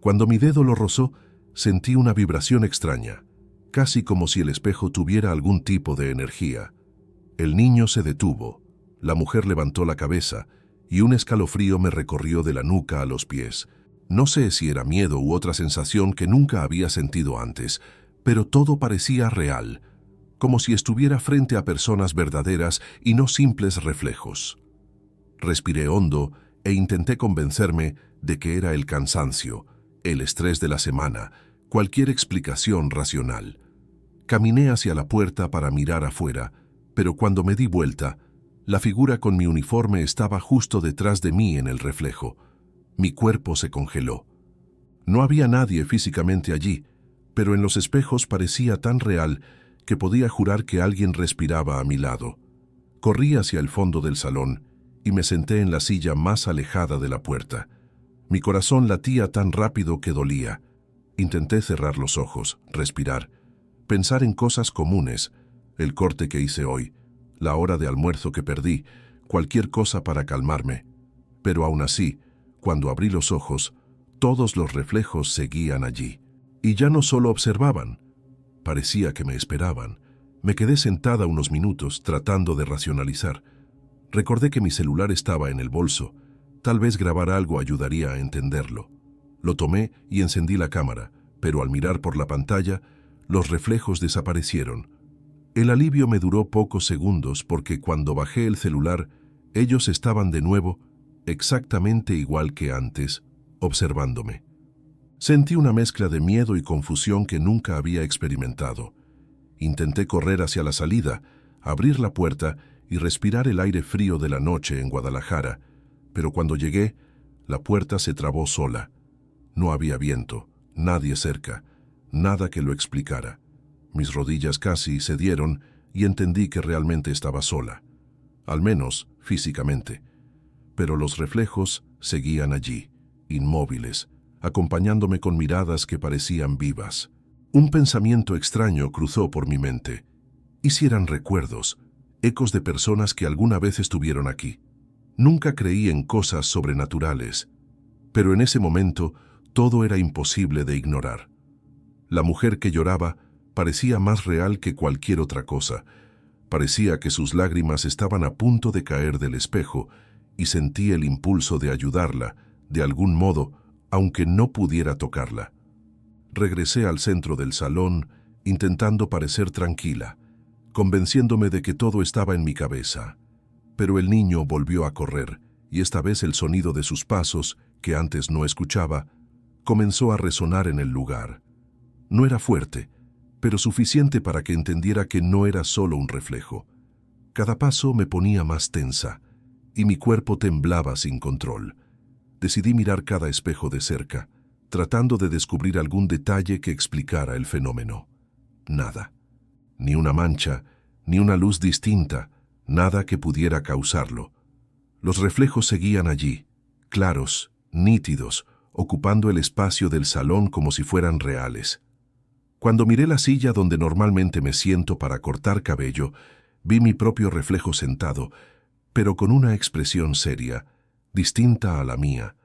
Cuando mi dedo lo rozó, sentí una vibración extraña, casi como si el espejo tuviera algún tipo de energía. El niño se detuvo, la mujer levantó la cabeza y un escalofrío me recorrió de la nuca a los pies. No sé si era miedo u otra sensación que nunca había sentido antes, pero todo parecía real, como si estuviera frente a personas verdaderas y no simples reflejos. Respiré hondo e intenté convencerme de que era el cansancio, el estrés de la semana, cualquier explicación racional. Caminé hacia la puerta para mirar afuera, pero cuando me di vuelta, la figura con mi uniforme estaba justo detrás de mí en el reflejo. Mi cuerpo se congeló. No había nadie físicamente allí, pero en los espejos parecía tan real que podía jurar que alguien respiraba a mi lado. Corrí hacia el fondo del salón y me senté en la silla más alejada de la puerta. Mi corazón latía tan rápido que dolía. Intenté cerrar los ojos, respirar, pensar en cosas comunes, el corte que hice hoy, la hora de almuerzo que perdí, cualquier cosa para calmarme. Pero aún así, cuando abrí los ojos, todos los reflejos seguían allí. Y ya no solo observaban, parecía que me esperaban. Me quedé sentada unos minutos tratando de racionalizar. Recordé que mi celular estaba en el bolso. Tal vez grabar algo ayudaría a entenderlo. Lo tomé y encendí la cámara, pero al mirar por la pantalla, los reflejos desaparecieron. El alivio me duró pocos segundos porque cuando bajé el celular, ellos estaban de nuevo, exactamente igual que antes, observándome. Sentí una mezcla de miedo y confusión que nunca había experimentado. Intenté correr hacia la salida, abrir la puerta y respirar el aire frío de la noche en Guadalajara, pero cuando llegué, la puerta se trabó sola. No había viento, nadie cerca, nada que lo explicara. Mis rodillas casi cedieron y entendí que realmente estaba sola, al menos físicamente. Pero los reflejos seguían allí, inmóviles, acompañándome con miradas que parecían vivas. Un pensamiento extraño cruzó por mi mente. ¿Y si eran recuerdos, ecos de personas que alguna vez estuvieron aquí? Nunca creí en cosas sobrenaturales, pero en ese momento todo era imposible de ignorar. La mujer que lloraba parecía más real que cualquier otra cosa. Parecía que sus lágrimas estaban a punto de caer del espejo y sentí el impulso de ayudarla, de algún modo, aunque no pudiera tocarla. Regresé al centro del salón, intentando parecer tranquila, convenciéndome de que todo estaba en mi cabeza. Pero el niño volvió a correr, y esta vez el sonido de sus pasos, que antes no escuchaba, comenzó a resonar en el lugar. No era fuerte, pero suficiente para que entendiera que no era solo un reflejo. Cada paso me ponía más tensa, y mi cuerpo temblaba sin control. Decidí mirar cada espejo de cerca, tratando de descubrir algún detalle que explicara el fenómeno. Nada. Ni una mancha, ni una luz distinta, nada que pudiera causarlo. Los reflejos seguían allí, claros, nítidos, ocupando el espacio del salón como si fueran reales. Cuando miré la silla donde normalmente me siento para cortar cabello, vi mi propio reflejo sentado, pero con una expresión seria, distinta a la mía.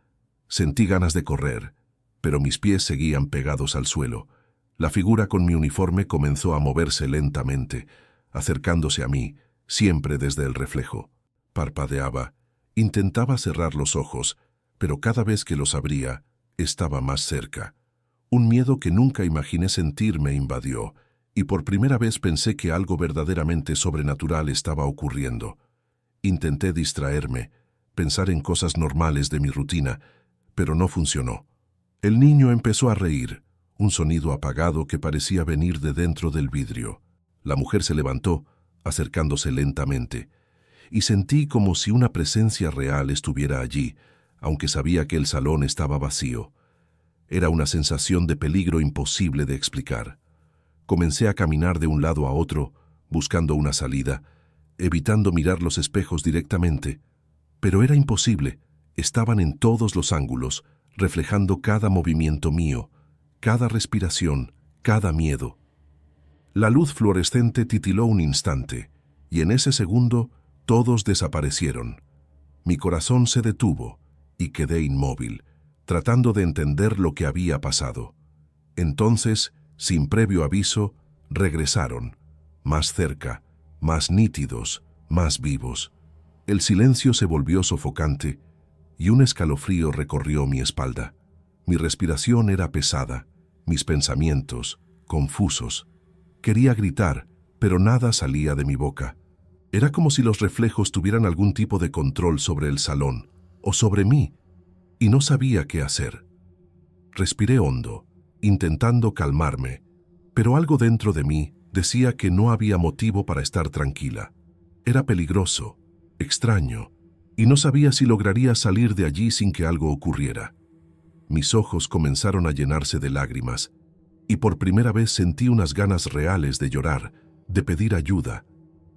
Sentí ganas de correr, pero mis pies seguían pegados al suelo. La figura con mi uniforme comenzó a moverse lentamente, acercándose a mí, siempre desde el reflejo. Parpadeaba, intentaba cerrar los ojos, pero cada vez que los abría, estaba más cerca. Un miedo que nunca imaginé sentir me invadió, y por primera vez pensé que algo verdaderamente sobrenatural estaba ocurriendo. Intenté distraerme, pensar en cosas normales de mi rutina, pero no funcionó. El niño empezó a reír, un sonido apagado que parecía venir de dentro del vidrio. La mujer se levantó, acercándose lentamente, y sentí como si una presencia real estuviera allí, aunque sabía que el salón estaba vacío. Era una sensación de peligro imposible de explicar. Comencé a caminar de un lado a otro, buscando una salida, evitando mirar los espejos directamente, pero era imposible. Estaban en todos los ángulos, reflejando cada movimiento mío, cada respiración, cada miedo. La luz fluorescente titiló un instante, y en ese segundo todos desaparecieron. Mi corazón se detuvo y quedé inmóvil, tratando de entender lo que había pasado. Entonces, sin previo aviso, regresaron, más cerca, más nítidos, más vivos. El silencio se volvió sofocante, y un escalofrío recorrió mi espalda. Mi respiración era pesada, mis pensamientos, confusos. Quería gritar, pero nada salía de mi boca. Era como si los reflejos tuvieran algún tipo de control sobre el salón, o sobre mí, y no sabía qué hacer. Respiré hondo, intentando calmarme, pero algo dentro de mí decía que no había motivo para estar tranquila. Era peligroso, extraño, y no sabía si lograría salir de allí sin que algo ocurriera. Mis ojos comenzaron a llenarse de lágrimas, y por primera vez sentí unas ganas reales de llorar, de pedir ayuda,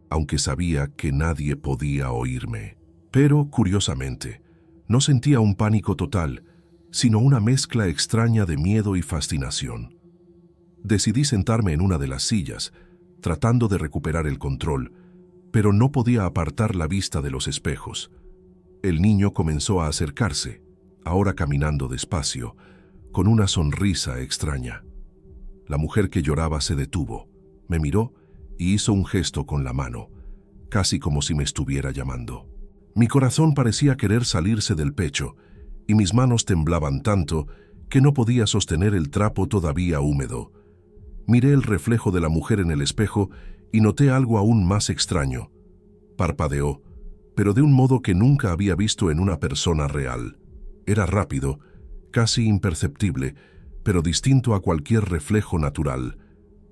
aunque sabía que nadie podía oírme. Pero, curiosamente, no sentía un pánico total, sino una mezcla extraña de miedo y fascinación. Decidí sentarme en una de las sillas, tratando de recuperar el control, pero no podía apartar la vista de los espejos. El niño comenzó a acercarse, ahora caminando despacio, con una sonrisa extraña. La mujer que lloraba se detuvo, me miró y hizo un gesto con la mano, casi como si me estuviera llamando. Mi corazón parecía querer salirse del pecho, y mis manos temblaban tanto que no podía sostener el trapo todavía húmedo. Miré el reflejo de la mujer en el espejo y noté algo aún más extraño. Parpadeó, pero de un modo que nunca había visto en una persona real. Era rápido, casi imperceptible, pero distinto a cualquier reflejo natural.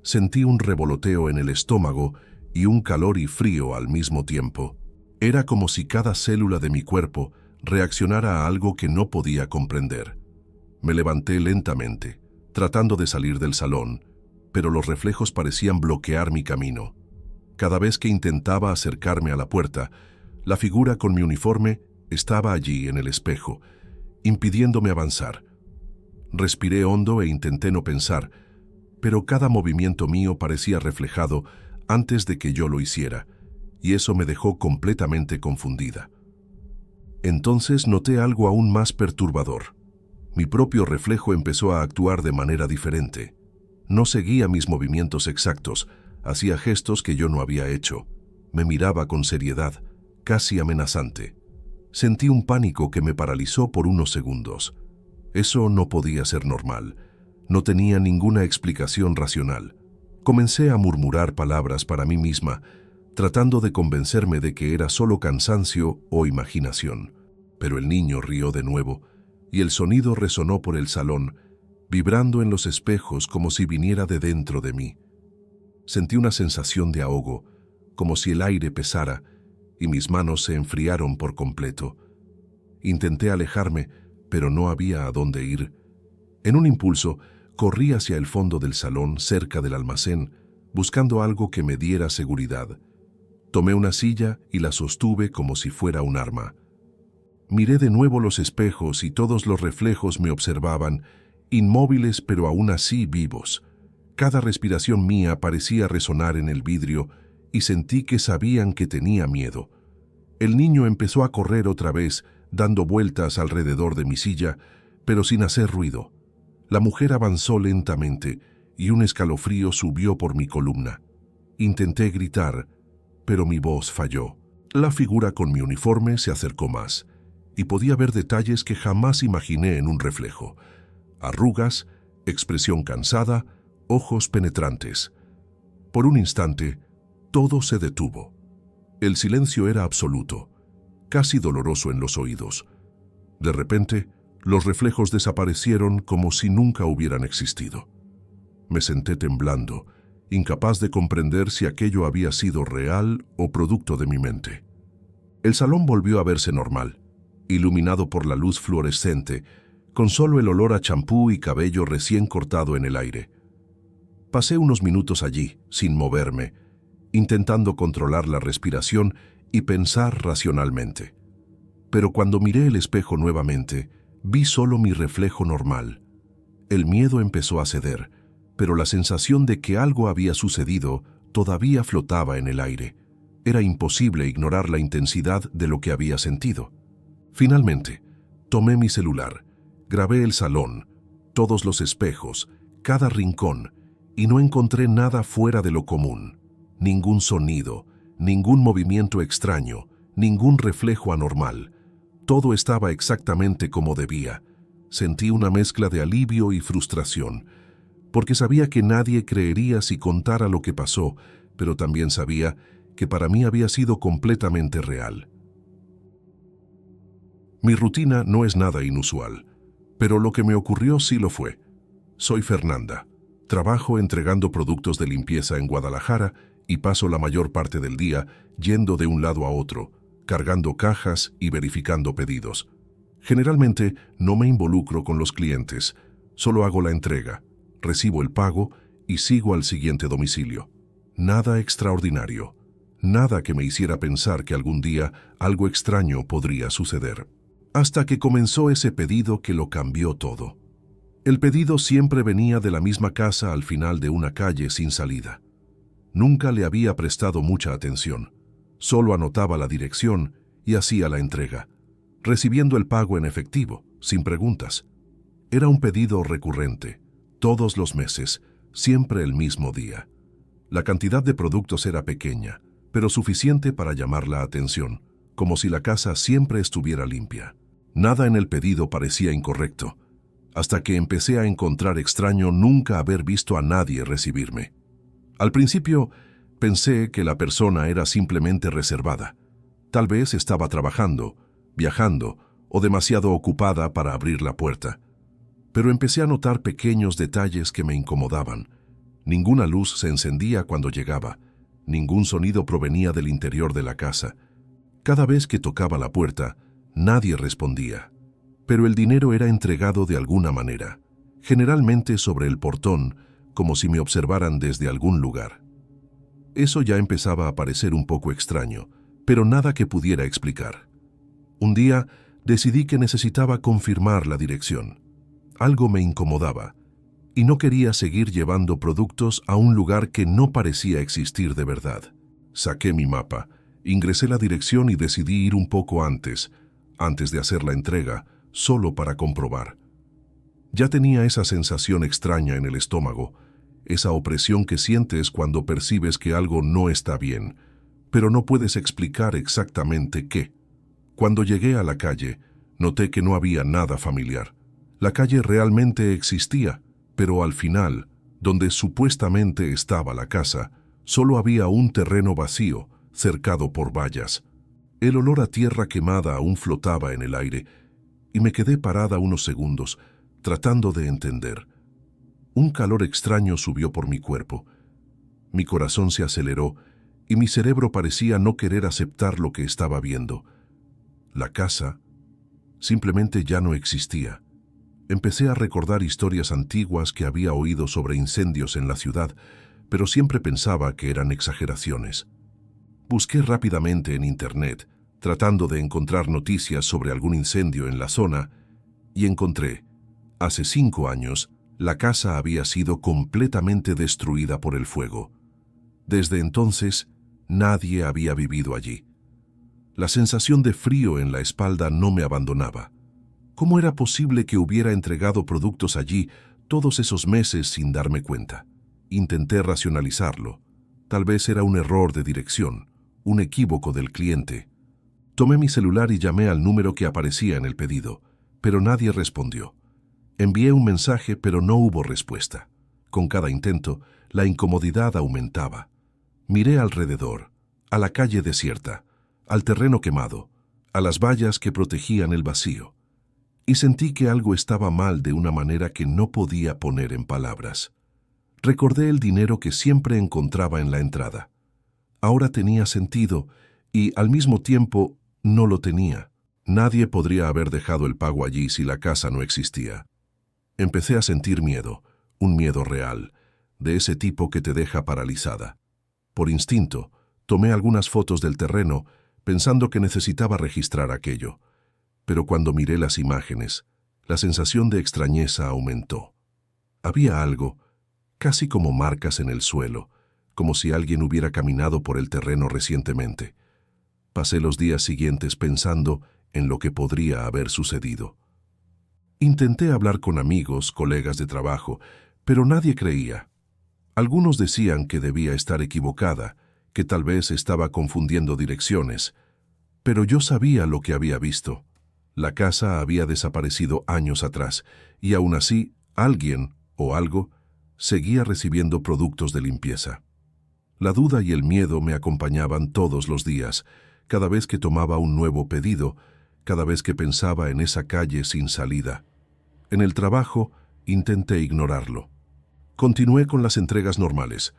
Sentí un revoloteo en el estómago y un calor y frío al mismo tiempo. Era como si cada célula de mi cuerpo reaccionara a algo que no podía comprender. Me levanté lentamente, tratando de salir del salón, pero los reflejos parecían bloquear mi camino. Cada vez que intentaba acercarme a la puerta, la figura con mi uniforme estaba allí en el espejo, impidiéndome avanzar. Respiré hondo e intenté no pensar, pero cada movimiento mío parecía reflejado antes de que yo lo hiciera, y eso me dejó completamente confundida. Entonces noté algo aún más perturbador. Mi propio reflejo empezó a actuar de manera diferente. No seguía mis movimientos exactos, hacía gestos que yo no había hecho. Me miraba con seriedad, casi amenazante. Sentí un pánico que me paralizó por unos segundos. Eso no podía ser normal. No tenía ninguna explicación racional. Comencé a murmurar palabras para mí misma, tratando de convencerme de que era solo cansancio o imaginación. Pero el niño rió de nuevo, y el sonido resonó por el salón, vibrando en los espejos como si viniera de dentro de mí. Sentí una sensación de ahogo, como si el aire pesara, y mis manos se enfriaron por completo. Intenté alejarme, pero no había a dónde ir. En un impulso, corrí hacia el fondo del salón, cerca del almacén, buscando algo que me diera seguridad. Tomé una silla y la sostuve como si fuera un arma. Miré de nuevo los espejos y todos los reflejos me observaban, inmóviles pero aún así vivos. Cada respiración mía parecía resonar en el vidrio y sentí que sabían que tenía miedo. El niño empezó a correr otra vez, dando vueltas alrededor de mi silla, pero sin hacer ruido. La mujer avanzó lentamente y un escalofrío subió por mi columna. Intenté gritar, pero mi voz falló. La figura con mi uniforme se acercó más y podía ver detalles que jamás imaginé en un reflejo. Arrugas, expresión cansada, ojos penetrantes. Por un instante, todo se detuvo. El silencio era absoluto, casi doloroso en los oídos. De repente, los reflejos desaparecieron como si nunca hubieran existido. Me senté temblando, incapaz de comprender si aquello había sido real o producto de mi mente. El salón volvió a verse normal, iluminado por la luz fluorescente, con solo el olor a champú y cabello recién cortado en el aire. Pasé unos minutos allí, sin moverme, intentando controlar la respiración y pensar racionalmente. Pero cuando miré el espejo nuevamente, vi solo mi reflejo normal. El miedo empezó a ceder, pero la sensación de que algo había sucedido todavía flotaba en el aire. Era imposible ignorar la intensidad de lo que había sentido. Finalmente, tomé mi celular, grabé el salón, todos los espejos, cada rincón, y no encontré nada fuera de lo común. Ningún sonido, ningún movimiento extraño, ningún reflejo anormal. Todo estaba exactamente como debía. Sentí una mezcla de alivio y frustración, porque sabía que nadie creería si contara lo que pasó, pero también sabía que para mí había sido completamente real. Mi rutina no es nada inusual, pero lo que me ocurrió sí lo fue. Soy Fernanda. Trabajo entregando productos de limpieza en Guadalajara y paso la mayor parte del día yendo de un lado a otro, cargando cajas y verificando pedidos. Generalmente no me involucro con los clientes, solo hago la entrega, recibo el pago y sigo al siguiente domicilio. Nada extraordinario, nada que me hiciera pensar que algún día algo extraño podría suceder. Hasta que comenzó ese pedido que lo cambió todo. El pedido siempre venía de la misma casa al final de una calle sin salida. Nunca le había prestado mucha atención. Solo anotaba la dirección y hacía la entrega, recibiendo el pago en efectivo, sin preguntas. Era un pedido recurrente, todos los meses, siempre el mismo día. La cantidad de productos era pequeña, pero suficiente para llamar la atención, como si la casa siempre estuviera limpia. Nada en el pedido parecía incorrecto. hasta que empecé a encontrar extraño nunca haber visto a nadie recibirme. Al principio pensé que la persona era simplemente reservada. Tal vez estaba trabajando, viajando o demasiado ocupada para abrir la puerta. Pero empecé a notar pequeños detalles que me incomodaban. Ninguna luz se encendía cuando llegaba. Ningún sonido provenía del interior de la casa. Cada vez que tocaba la puerta, nadie respondía. Pero el dinero era entregado de alguna manera, generalmente sobre el portón, como si me observaran desde algún lugar. Eso ya empezaba a parecer un poco extraño, pero nada que pudiera explicar. Un día decidí que necesitaba confirmar la dirección. Algo me incomodaba, y no quería seguir llevando productos a un lugar que no parecía existir de verdad. Saqué mi mapa, ingresé la dirección y decidí ir un poco antes de hacer la entrega, solo para comprobar. Ya tenía esa sensación extraña en el estómago, esa opresión que sientes cuando percibes que algo no está bien, pero no puedes explicar exactamente qué. Cuando llegué a la calle, noté que no había nada familiar. La calle realmente existía, pero al final, donde supuestamente estaba la casa, solo había un terreno vacío, cercado por vallas. El olor a tierra quemada aún flotaba en el aire, y me quedé parada unos segundos, tratando de entender. Un calor extraño subió por mi cuerpo. Mi corazón se aceleró, y mi cerebro parecía no querer aceptar lo que estaba viendo. La casa simplemente ya no existía. Empecé a recordar historias antiguas que había oído sobre incendios en la ciudad, pero siempre pensaba que eran exageraciones. Busqué rápidamente en Internet, tratando de encontrar noticias sobre algún incendio en la zona, y encontré, hace 5 años, la casa había sido completamente destruida por el fuego. Desde entonces, nadie había vivido allí. La sensación de frío en la espalda no me abandonaba. ¿Cómo era posible que hubiera entregado productos allí todos esos meses sin darme cuenta? Intenté racionalizarlo. Tal vez era un error de dirección, un equívoco del cliente. Tomé mi celular y llamé al número que aparecía en el pedido, pero nadie respondió. Envié un mensaje, pero no hubo respuesta. Con cada intento, la incomodidad aumentaba. Miré alrededor, a la calle desierta, al terreno quemado, a las vallas que protegían el vacío, y sentí que algo estaba mal de una manera que no podía poner en palabras. Recordé el dinero que siempre encontraba en la entrada. Ahora tenía sentido y, al mismo tiempo, no lo tenía. Nadie podría haber dejado el pago allí si la casa no existía. Empecé a sentir miedo, un miedo real, de ese tipo que te deja paralizada. Por instinto, tomé algunas fotos del terreno, pensando que necesitaba registrar aquello. Pero cuando miré las imágenes, la sensación de extrañeza aumentó. Había algo, casi como marcas en el suelo, como si alguien hubiera caminado por el terreno recientemente. Pasé los días siguientes pensando en lo que podría haber sucedido. Intenté hablar con amigos, colegas de trabajo, pero nadie creía. Algunos decían que debía estar equivocada, que tal vez estaba confundiendo direcciones, pero yo sabía lo que había visto. La casa había desaparecido años atrás, y aún así, alguien o algo seguía recibiendo productos de limpieza. La duda y el miedo me acompañaban todos los días, cada vez que tomaba un nuevo pedido, cada vez que pensaba en esa calle sin salida. En el trabajo, intenté ignorarlo. Continué con las entregas normales,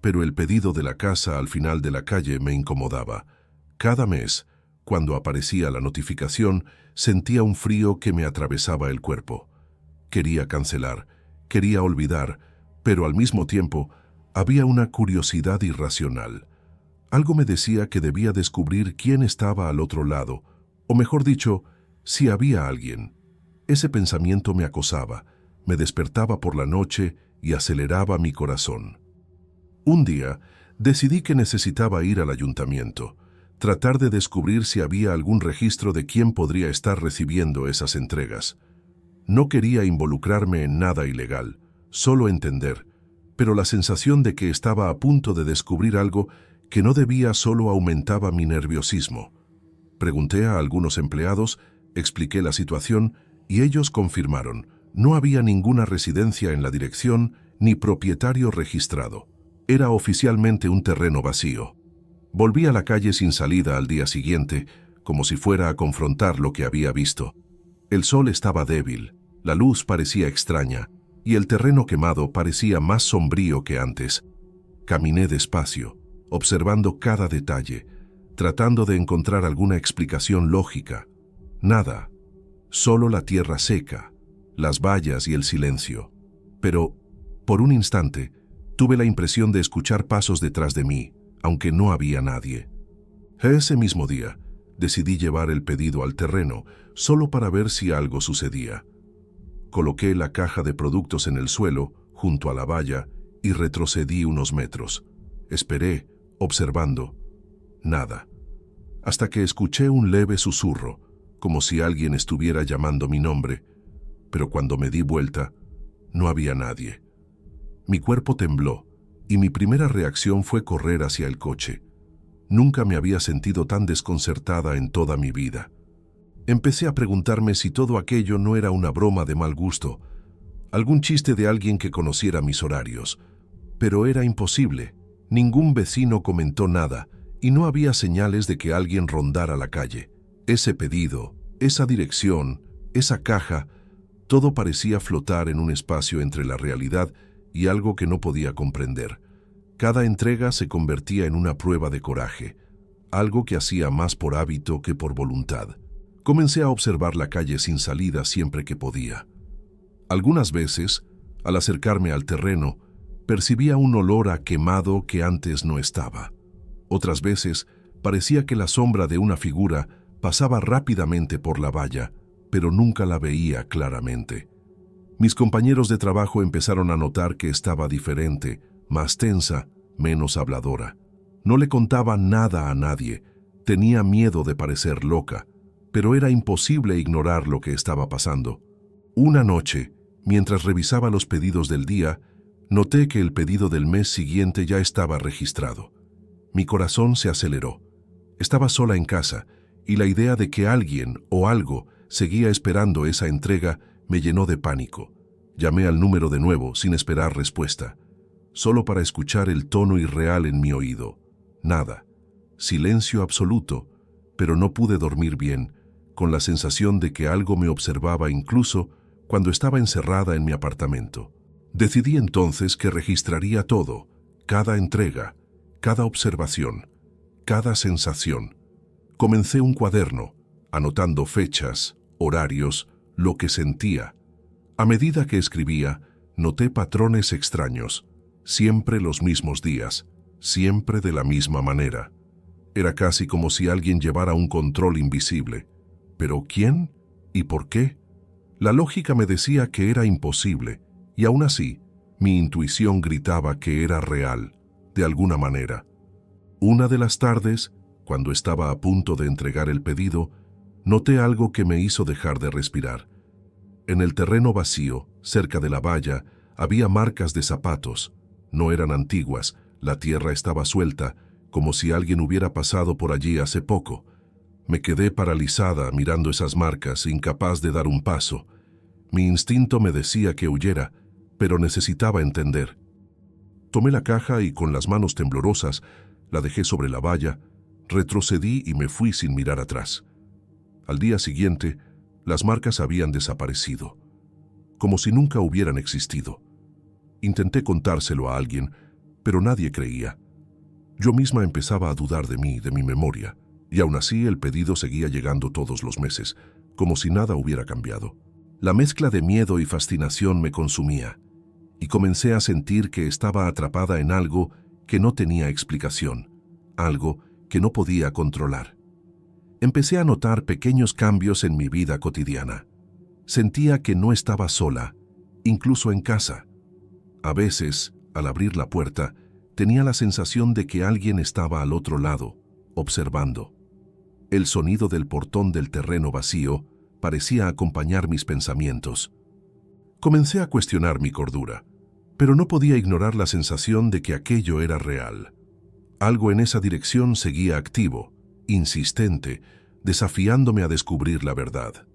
pero el pedido de la casa al final de la calle me incomodaba. Cada mes, cuando aparecía la notificación, sentía un frío que me atravesaba el cuerpo. Quería cancelar, quería olvidar, pero al mismo tiempo había una curiosidad irracional. Algo me decía que debía descubrir quién estaba al otro lado, o mejor dicho, si había alguien. Ese pensamiento me acosaba, me despertaba por la noche y aceleraba mi corazón. Un día, decidí que necesitaba ir al ayuntamiento, tratar de descubrir si había algún registro de quién podría estar recibiendo esas entregas. No quería involucrarme en nada ilegal, solo entender, pero la sensación de que estaba a punto de descubrir algo que no debía solo aumentaba mi nerviosismo. Pregunté a algunos empleados, expliqué la situación y ellos confirmaron, No había ninguna residencia en la dirección ni propietario registrado. Era oficialmente un terreno vacío. Volví a la calle sin salida al día siguiente, como si fuera a confrontar lo que había visto. El sol estaba débil, la luz parecía extraña, y el terreno quemado parecía más sombrío que antes. Caminé despacio, observando cada detalle, tratando de encontrar alguna explicación lógica. Nada, solo la tierra seca, las vallas y el silencio. Pero, por un instante, tuve la impresión de escuchar pasos detrás de mí, aunque no había nadie. Ese mismo día, decidí llevar el pedido al terreno, solo para ver si algo sucedía. Coloqué la caja de productos en el suelo, junto a la valla, y retrocedí unos metros. Esperé, observando. Nada. Hasta que escuché un leve susurro, como si alguien estuviera llamando mi nombre, pero cuando me di vuelta, no había nadie. Mi cuerpo tembló, y mi primera reacción fue correr hacia el coche. Nunca me había sentido tan desconcertada en toda mi vida. Empecé a preguntarme si todo aquello no era una broma de mal gusto, algún chiste de alguien que conociera mis horarios. Pero era imposible. Ningún vecino comentó nada, y no había señales de que alguien rondara la calle. Ese pedido, esa dirección, esa caja, todo parecía flotar en un espacio entre la realidad y algo que no podía comprender. Cada entrega se convertía en una prueba de coraje, algo que hacía más por hábito que por voluntad. Comencé a observar la calle sin salida siempre que podía. Algunas veces, al acercarme al terreno, percibía un olor a quemado que antes no estaba. Otras veces, parecía que la sombra de una figura pasaba rápidamente por la valla, pero nunca la veía claramente. Mis compañeros de trabajo empezaron a notar que estaba diferente, más tensa, menos habladora. No le contaba nada a nadie, tenía miedo de parecer loca, pero era imposible ignorar lo que estaba pasando. Una noche, mientras revisaba los pedidos del día, noté que el pedido del mes siguiente ya estaba registrado. Mi corazón se aceleró. Estaba sola en casa, y la idea de que alguien o algo seguía esperando esa entrega me llenó de pánico. Llamé al número de nuevo sin esperar respuesta, solo para escuchar el tono irreal en mi oído. Nada. Silencio absoluto, pero no pude dormir bien, con la sensación de que algo me observaba incluso cuando estaba encerrada en mi apartamento. Decidí entonces que registraría todo, cada entrega, cada observación, cada sensación. Comencé un cuaderno, anotando fechas, horarios, lo que sentía. A medida que escribía, noté patrones extraños, siempre los mismos días, siempre de la misma manera. Era casi como si alguien llevara un control invisible. ¿Pero quién? ¿Y por qué? La lógica me decía que era imposible, y aún así, mi intuición gritaba que era real, de alguna manera. Una de las tardes, cuando estaba a punto de entregar el pedido, noté algo que me hizo dejar de respirar. En el terreno vacío, cerca de la valla, había marcas de zapatos. No eran antiguas, la tierra estaba suelta, como si alguien hubiera pasado por allí hace poco. Me quedé paralizada mirando esas marcas, incapaz de dar un paso. Mi instinto me decía que huyera, pero necesitaba entender. Tomé la caja y con las manos temblorosas la dejé sobre la valla, retrocedí y me fui sin mirar atrás. Al día siguiente, las marcas habían desaparecido, como si nunca hubieran existido. Intenté contárselo a alguien, pero nadie creía. Yo misma empezaba a dudar de mí, de mi memoria, y aún así el pedido seguía llegando todos los meses, como si nada hubiera cambiado. La mezcla de miedo y fascinación me consumía, y comencé a sentir que estaba atrapada en algo que no tenía explicación, algo que no podía controlar. Empecé a notar pequeños cambios en mi vida cotidiana. Sentía que no estaba sola, incluso en casa. A veces, al abrir la puerta, tenía la sensación de que alguien estaba al otro lado, observando. El sonido del portón del terreno vacío parecía acompañar mis pensamientos. Comencé a cuestionar mi cordura, pero no podía ignorar la sensación de que aquello era real. Algo en esa dirección seguía activo, insistente, desafiándome a descubrir la verdad.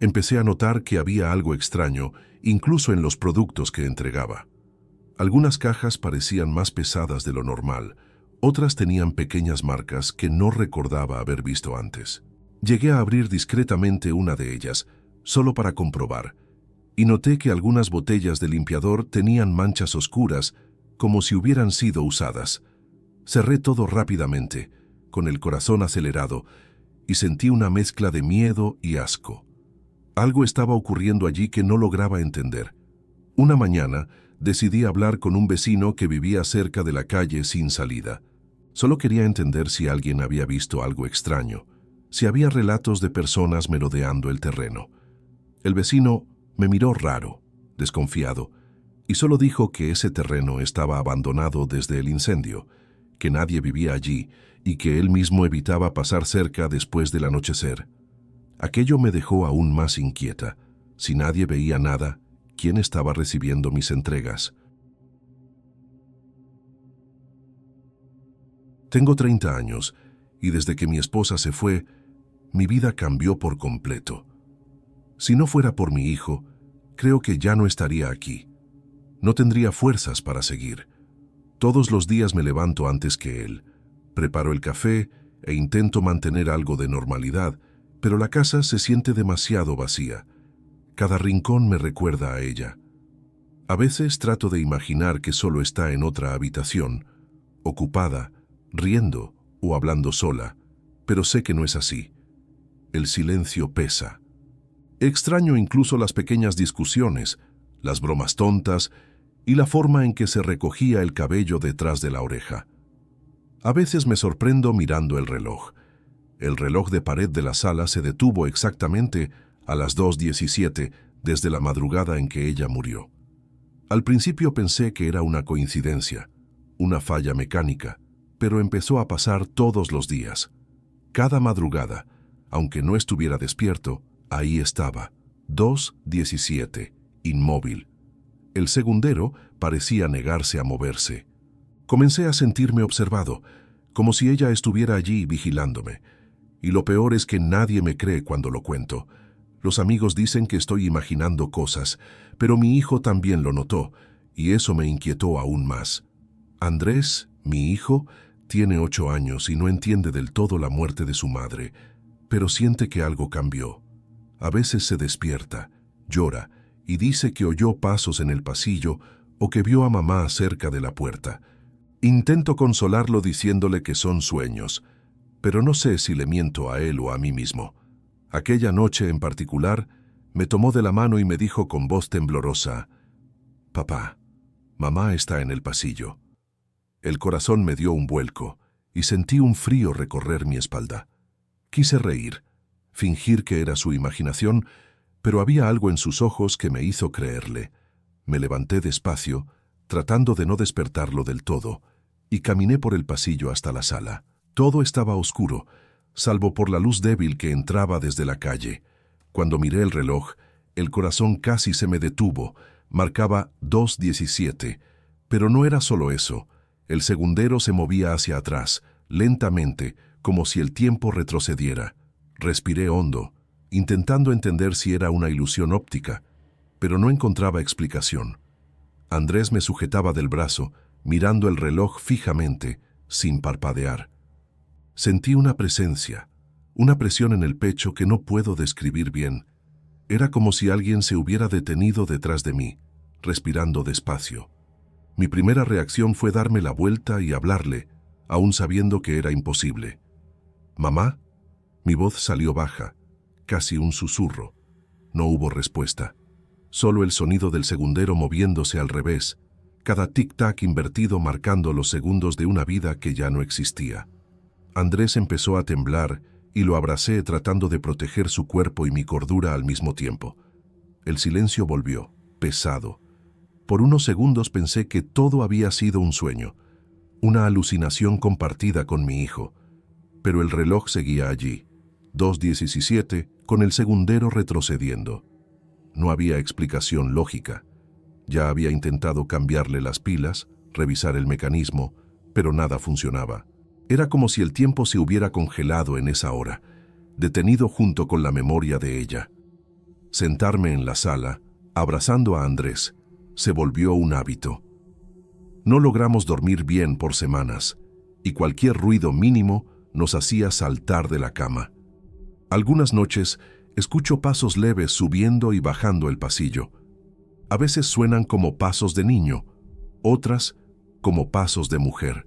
Empecé a notar que había algo extraño, incluso en los productos que entregaba. Algunas cajas parecían más pesadas de lo normal, otras tenían pequeñas marcas que no recordaba haber visto antes. Llegué a abrir discretamente una de ellas, solo para comprobar, y noté que algunas botellas de limpiador tenían manchas oscuras, como si hubieran sido usadas. Cerré todo rápidamente, con el corazón acelerado, y sentí una mezcla de miedo y asco. Algo estaba ocurriendo allí que no lograba entender. Una mañana, decidí hablar con un vecino que vivía cerca de la calle sin salida. Solo quería entender si alguien había visto algo extraño, si había relatos de personas merodeando el terreno. El vecino me miró raro, desconfiado, y solo dijo que ese terreno estaba abandonado desde el incendio, que nadie vivía allí y que él mismo evitaba pasar cerca después del anochecer. Aquello me dejó aún más inquieta. Si nadie veía nada, ¿quién estaba recibiendo mis entregas? Tengo 30 años y desde que mi esposa se fue, mi vida cambió por completo. Si no fuera por mi hijo, creo que ya no estaría aquí. No tendría fuerzas para seguir. Todos los días me levanto antes que él. Preparo el café e intento mantener algo de normalidad, pero la casa se siente demasiado vacía. Cada rincón me recuerda a ella. A veces trato de imaginar que solo está en otra habitación, ocupada, riendo o hablando sola, pero sé que no es así. El silencio pesa. Extraño incluso las pequeñas discusiones, las bromas tontas y la forma en que se recogía el cabello detrás de la oreja. A veces me sorprendo mirando el reloj. El reloj de pared de la sala se detuvo exactamente a las 2:17 desde la madrugada en que ella murió. Al principio pensé que era una coincidencia, una falla mecánica, pero empezó a pasar todos los días. Cada madrugada, aunque no estuviera despierto, ahí estaba, 2:17, inmóvil. El segundero parecía negarse a moverse. Comencé a sentirme observado, como si ella estuviera allí vigilándome. Y lo peor es que nadie me cree cuando lo cuento. Los amigos dicen que estoy imaginando cosas, pero mi hijo también lo notó, y eso me inquietó aún más. Andrés, mi hijo, tiene 8 años y no entiende del todo la muerte de su madre, pero siente que algo cambió. A veces se despierta, llora y dice que oyó pasos en el pasillo o que vio a mamá cerca de la puerta. Intento consolarlo diciéndole que son sueños, pero no sé si le miento a él o a mí mismo. Aquella noche en particular, me tomó de la mano y me dijo con voz temblorosa: «Papá, mamá está en el pasillo». El corazón me dio un vuelco y sentí un frío recorrer mi espalda. Quise reír, fingir que era su imaginación, pero había algo en sus ojos que me hizo creerle. Me levanté despacio, tratando de no despertarlo del todo, y caminé por el pasillo hasta la sala. Todo estaba oscuro, salvo por la luz débil que entraba desde la calle. Cuando miré el reloj, el corazón casi se me detuvo. Marcaba 2:17, pero no era solo eso. El segundero se movía hacia atrás, lentamente, como si el tiempo retrocediera. Respiré hondo, intentando entender si era una ilusión óptica, pero no encontraba explicación. Andrés me sujetaba del brazo, mirando el reloj fijamente, sin parpadear. Sentí una presencia, una presión en el pecho que no puedo describir bien. Era como si alguien se hubiera detenido detrás de mí, respirando despacio. Mi primera reacción fue darme la vuelta y hablarle, aún sabiendo que era imposible. «¿Mamá?» Mi voz salió baja, casi un susurro. No hubo respuesta. Solo el sonido del segundero moviéndose al revés, cada tic-tac invertido marcando los segundos de una vida que ya no existía. Andrés empezó a temblar y lo abracé tratando de proteger su cuerpo y mi cordura al mismo tiempo. El silencio volvió, pesado. Por unos segundos pensé que todo había sido un sueño, una alucinación compartida con mi hijo. Pero el reloj seguía allí, 2:17, con el segundero retrocediendo. No había explicación lógica. Ya había intentado cambiarle las pilas, revisar el mecanismo, pero nada funcionaba. Era como si el tiempo se hubiera congelado en esa hora, detenido junto con la memoria de ella. Sentarme en la sala, abrazando a Andrés, se volvió un hábito. No logramos dormir bien por semanas, y cualquier ruido mínimo nos hacía saltar de la cama. Algunas noches escucho pasos leves subiendo y bajando el pasillo. A veces suenan como pasos de niño, otras como pasos de mujer.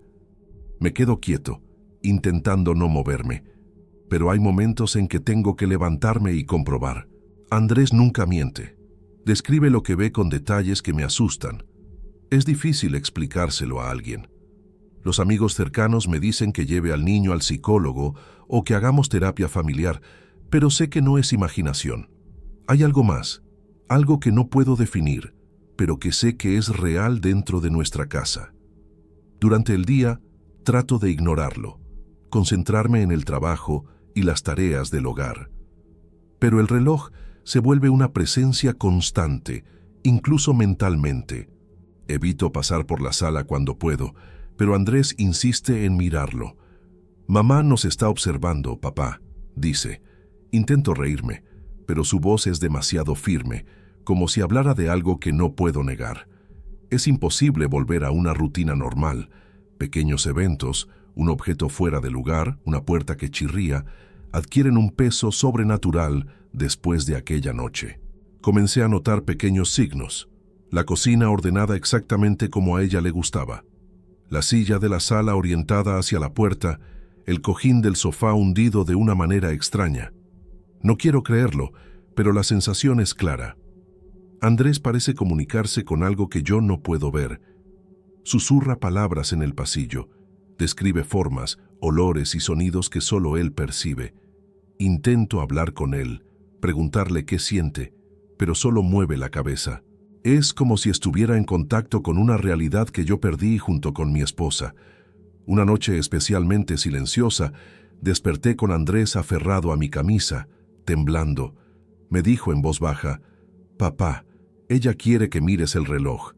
Me quedo quieto, intentando no moverme, pero hay momentos en que tengo que levantarme y comprobar. Andrés nunca miente. Describe lo que ve con detalles que me asustan. Es difícil explicárselo a alguien. Los amigos cercanos me dicen que lleve al niño al psicólogo o que hagamos terapia familiar, pero sé que no es imaginación. Hay algo más, algo que no puedo definir, pero que sé que es real dentro de nuestra casa. Durante el día, trato de ignorarlo, concentrarme en el trabajo y las tareas del hogar. Pero el reloj se vuelve una presencia constante, incluso mentalmente. Evito pasar por la sala cuando puedo, pero Andrés insiste en mirarlo. «Mamá nos está observando, papá», dice. Intento reírme, pero su voz es demasiado firme, como si hablara de algo que no puedo negar. Es imposible volver a una rutina normal. Pequeños eventos, un objeto fuera de lugar, una puerta que chirría, adquieren un peso sobrenatural después de aquella noche. Comencé a notar pequeños signos. La cocina ordenada exactamente como a ella le gustaba. La silla de la sala orientada hacia la puerta, el cojín del sofá hundido de una manera extraña. No quiero creerlo, pero la sensación es clara. Andrés parece comunicarse con algo que yo no puedo ver. Susurra palabras en el pasillo, describe formas, olores y sonidos que solo él percibe. Intento hablar con él, preguntarle qué siente, pero solo mueve la cabeza. Es como si estuviera en contacto con una realidad que yo perdí junto con mi esposa. Una noche especialmente silenciosa, desperté con Andrés aferrado a mi camisa, temblando. Me dijo en voz baja: «Papá, ella quiere que mires el reloj».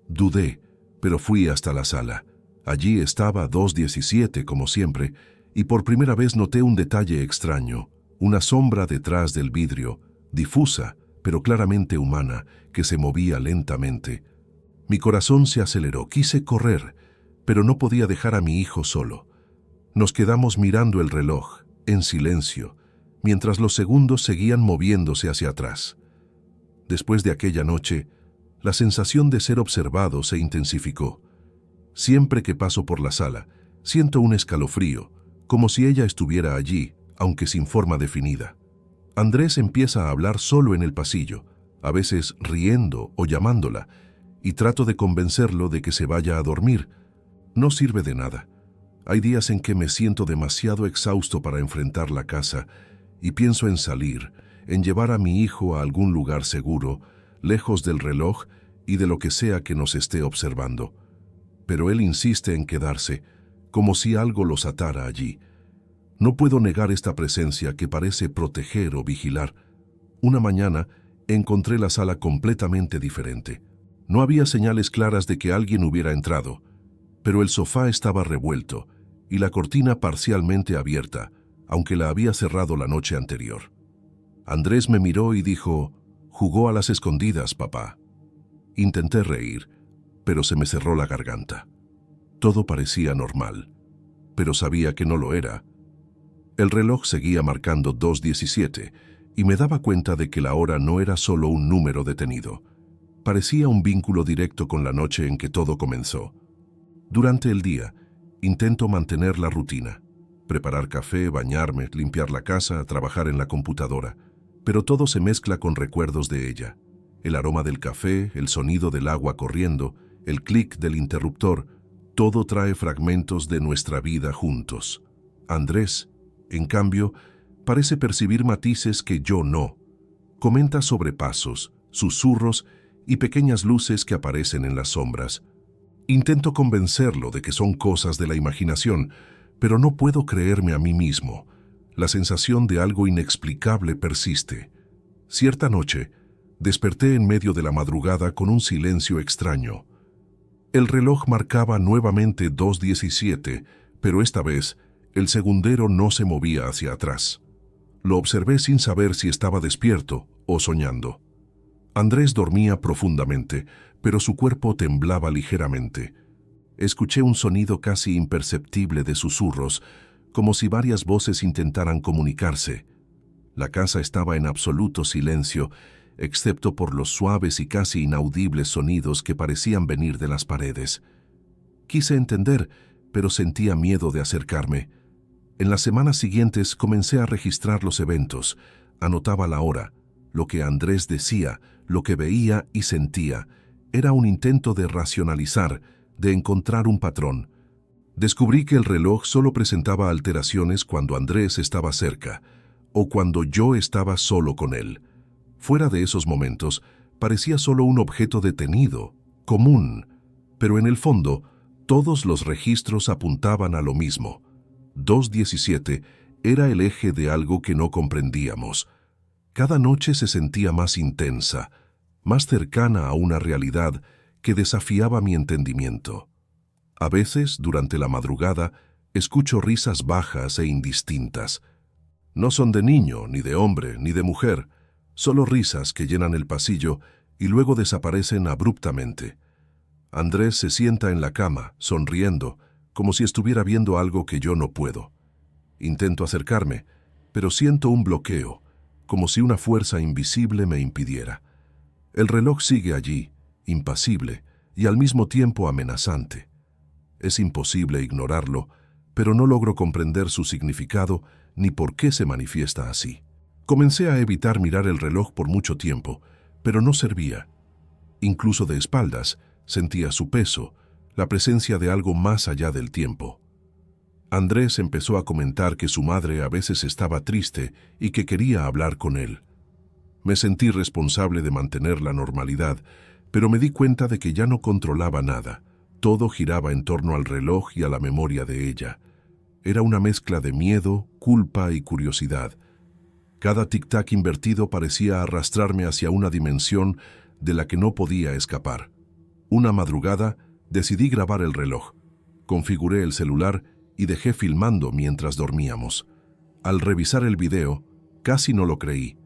Dudé, pero fui hasta la sala. Allí estaba 2:17 como siempre, y por primera vez noté un detalle extraño, una sombra detrás del vidrio, difusa, pero claramente humana, que se movía lentamente. Mi corazón se aceleró, quise correr, pero no podía dejar a mi hijo solo. Nos quedamos mirando el reloj, en silencio, mientras los segundos seguían moviéndose hacia atrás. Después de aquella noche, la sensación de ser observado se intensificó. Siempre que paso por la sala, siento un escalofrío, como si ella estuviera allí, aunque sin forma definida. Andrés empieza a hablar solo en el pasillo, a veces riendo o llamándola, y trato de convencerlo de que se vaya a dormir. No sirve de nada. Hay días en que me siento demasiado exhausto para enfrentar la casa y pienso en salir, en llevar a mi hijo a algún lugar seguro, lejos del reloj y de lo que sea que nos esté observando. Pero él insiste en quedarse, como si algo los atara allí. No puedo negar esta presencia que parece proteger o vigilar. Una mañana encontré la sala completamente diferente. No había señales claras de que alguien hubiera entrado, pero el sofá estaba revuelto y la cortina parcialmente abierta, aunque la había cerrado la noche anterior. Andrés me miró y dijo: «Jugó a las escondidas, papá». Intenté reír, pero se me cerró la garganta. Todo parecía normal, pero sabía que no lo era. El reloj seguía marcando 2:17 y me daba cuenta de que la hora no era solo un número detenido. Parecía un vínculo directo con la noche en que todo comenzó. Durante el día, intento mantener la rutina: preparar café, bañarme, limpiar la casa, trabajar en la computadora, pero todo se mezcla con recuerdos de ella. El aroma del café, el sonido del agua corriendo, el clic del interruptor, todo trae fragmentos de nuestra vida juntos. Andrés, en cambio, parece percibir matices que yo no. Comenta sobre pasos, susurros y pequeñas luces que aparecen en las sombras. Intento convencerlo de que son cosas de la imaginación, pero no puedo creerme a mí mismo. La sensación de algo inexplicable persiste. Cierta noche, desperté en medio de la madrugada con un silencio extraño. El reloj marcaba nuevamente 2:17, pero esta vez el segundero no se movía hacia atrás. Lo observé sin saber si estaba despierto o soñando. Andrés dormía profundamente, pero su cuerpo temblaba ligeramente. Escuché un sonido casi imperceptible de susurros, como si varias voces intentaran comunicarse. La casa estaba en absoluto silencio, excepto por los suaves y casi inaudibles sonidos que parecían venir de las paredes. Quise entender, pero sentía miedo de acercarme. En las semanas siguientes comencé a registrar los eventos, anotaba la hora, lo que Andrés decía, lo que veía y sentía. Era un intento de racionalizar, de encontrar un patrón. Descubrí que el reloj solo presentaba alteraciones cuando Andrés estaba cerca, o cuando yo estaba solo con él. Fuera de esos momentos, parecía solo un objeto detenido, común, pero en el fondo, todos los registros apuntaban a lo mismo. 2:17 era el eje de algo que no comprendíamos. Cada noche se sentía más intensa, más cercana a una realidad que desafiaba mi entendimiento. A veces, durante la madrugada, escucho risas bajas e indistintas. No son de niño, ni de hombre, ni de mujer, solo risas que llenan el pasillo y luego desaparecen abruptamente. Andrés se sienta en la cama, sonriendo, como si estuviera viendo algo que yo no puedo. Intento acercarme, pero siento un bloqueo, como si una fuerza invisible me impidiera. El reloj sigue allí, impasible y al mismo tiempo amenazante. Es imposible ignorarlo, pero no logro comprender su significado ni por qué se manifiesta así. Comencé a evitar mirar el reloj por mucho tiempo, pero no servía. Incluso de espaldas, sentía su peso, la presencia de algo más allá del tiempo. Andrés empezó a comentar que su madre a veces estaba triste y que quería hablar con él. Me sentí responsable de mantener la normalidad, pero me di cuenta de que ya no controlaba nada. Todo giraba en torno al reloj y a la memoria de ella. Era una mezcla de miedo, culpa y curiosidad. Cada tic-tac invertido parecía arrastrarme hacia una dimensión de la que no podía escapar. Una madrugada decidí grabar el reloj. Configuré el celular y dejé filmando mientras dormíamos. Al revisar el video, casi no lo creí.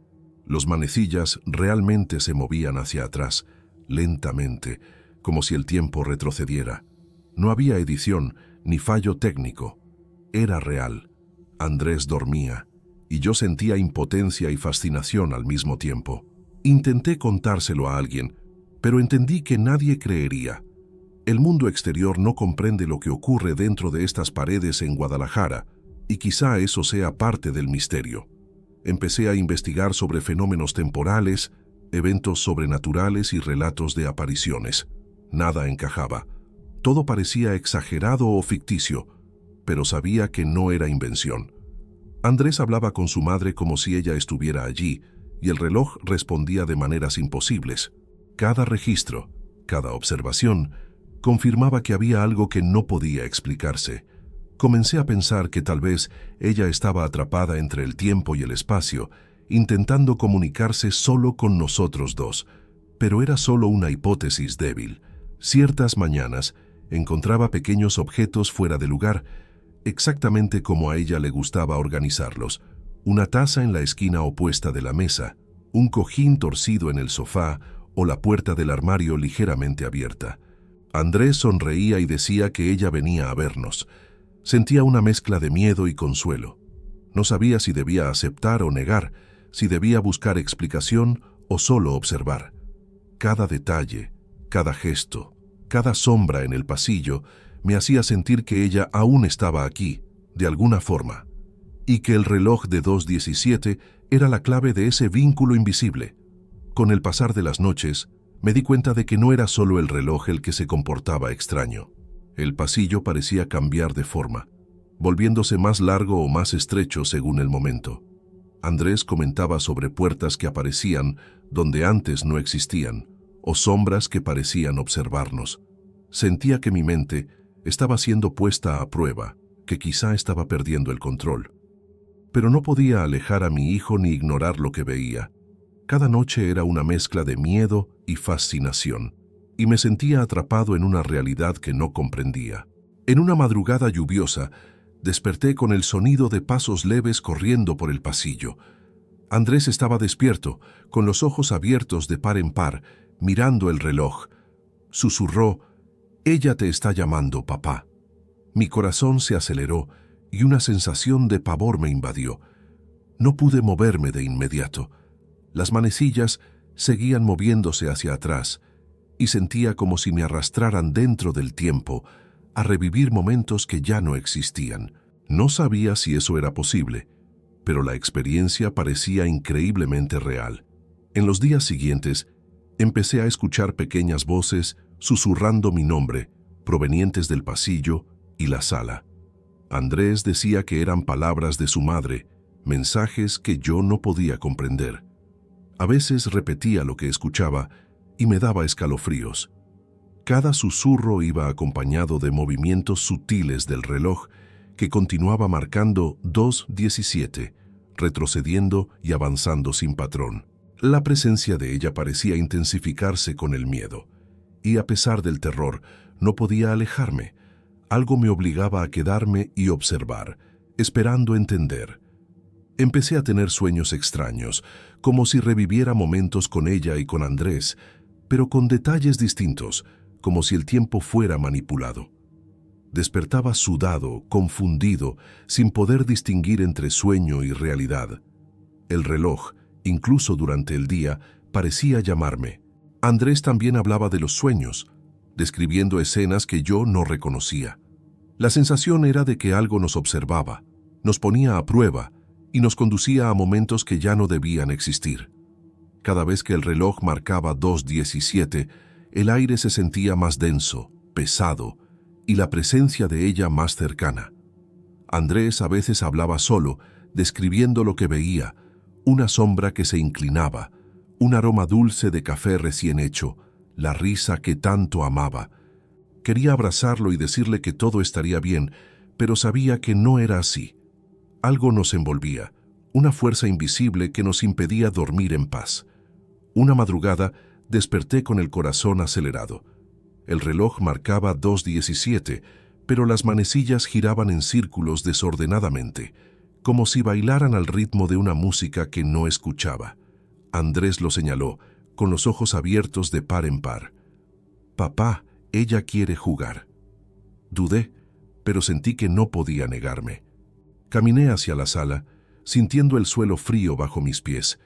Los manecillas realmente se movían hacia atrás, lentamente, como si el tiempo retrocediera. No había edición ni fallo técnico. Era real. Andrés dormía, y yo sentía impotencia y fascinación al mismo tiempo. Intenté contárselo a alguien, pero entendí que nadie creería. El mundo exterior no comprende lo que ocurre dentro de estas paredes en Guadalajara, y quizá eso sea parte del misterio. Empecé a investigar sobre fenómenos temporales, eventos sobrenaturales y relatos de apariciones. Nada encajaba. Todo parecía exagerado o ficticio, pero sabía que no era invención. Andrés hablaba con su madre como si ella estuviera allí, y el reloj respondía de maneras imposibles. Cada registro, cada observación, confirmaba que había algo que no podía explicarse. Comencé a pensar que tal vez ella estaba atrapada entre el tiempo y el espacio, intentando comunicarse solo con nosotros dos, pero era solo una hipótesis débil. Ciertas mañanas encontraba pequeños objetos fuera de lugar, exactamente como a ella le gustaba organizarlos. Una taza en la esquina opuesta de la mesa, un cojín torcido en el sofá o la puerta del armario ligeramente abierta. Andrés sonreía y decía que ella venía a vernos. Sentía una mezcla de miedo y consuelo. No sabía si debía aceptar o negar, si debía buscar explicación o solo observar. Cada detalle, cada gesto, cada sombra en el pasillo me hacía sentir que ella aún estaba aquí, de alguna forma, y que el reloj de 2:17 era la clave de ese vínculo invisible. Con el pasar de las noches, me di cuenta de que no era solo el reloj el que se comportaba extraño. El pasillo parecía cambiar de forma, volviéndose más largo o más estrecho según el momento. Andrés comentaba sobre puertas que aparecían donde antes no existían, o sombras que parecían observarnos. Sentía que mi mente estaba siendo puesta a prueba, que quizá estaba perdiendo el control. Pero no podía alejar a mi hijo ni ignorar lo que veía. Cada noche era una mezcla de miedo y fascinación, y me sentía atrapado en una realidad que no comprendía. En una madrugada lluviosa, desperté con el sonido de pasos leves corriendo por el pasillo. Andrés estaba despierto, con los ojos abiertos de par en par, mirando el reloj. Susurró: «Ella te está llamando, papá». Mi corazón se aceleró y una sensación de pavor me invadió. No pude moverme de inmediato. Las manecillas seguían moviéndose hacia atrás y sentía como si me arrastraran dentro del tiempo a revivir momentos que ya no existían. No sabía si eso era posible, pero la experiencia parecía increíblemente real. En los días siguientes, empecé a escuchar pequeñas voces susurrando mi nombre, provenientes del pasillo y la sala. Andrés decía que eran palabras de su madre, mensajes que yo no podía comprender. A veces repetía lo que escuchaba y me daba escalofríos. Cada susurro iba acompañado de movimientos sutiles del reloj que continuaba marcando 2:17, retrocediendo y avanzando sin patrón. La presencia de ella parecía intensificarse con el miedo, y a pesar del terror, no podía alejarme. Algo me obligaba a quedarme y observar, esperando entender. Empecé a tener sueños extraños, como si reviviera momentos con ella y con Andrés, pero con detalles distintos, como si el tiempo fuera manipulado. Despertaba sudado, confundido, sin poder distinguir entre sueño y realidad. El reloj, incluso durante el día, parecía llamarme. Andrés también hablaba de los sueños, describiendo escenas que yo no reconocía. La sensación era de que algo nos observaba, nos ponía a prueba y nos conducía a momentos que ya no debían existir. Cada vez que el reloj marcaba 2:17, el aire se sentía más denso, pesado, y la presencia de ella más cercana. Andrés a veces hablaba solo, describiendo lo que veía: una sombra que se inclinaba, un aroma dulce de café recién hecho, la risa que tanto amaba. Quería abrazarlo y decirle que todo estaría bien, pero sabía que no era así. Algo nos envolvía, una fuerza invisible que nos impedía dormir en paz. Una madrugada desperté con el corazón acelerado. El reloj marcaba 2:17, pero las manecillas giraban en círculos desordenadamente, como si bailaran al ritmo de una música que no escuchaba. Andrés lo señaló, con los ojos abiertos de par en par. «Papá, ella quiere jugar». Dudé, pero sentí que no podía negarme. Caminé hacia la sala, sintiendo el suelo frío bajo mis pies,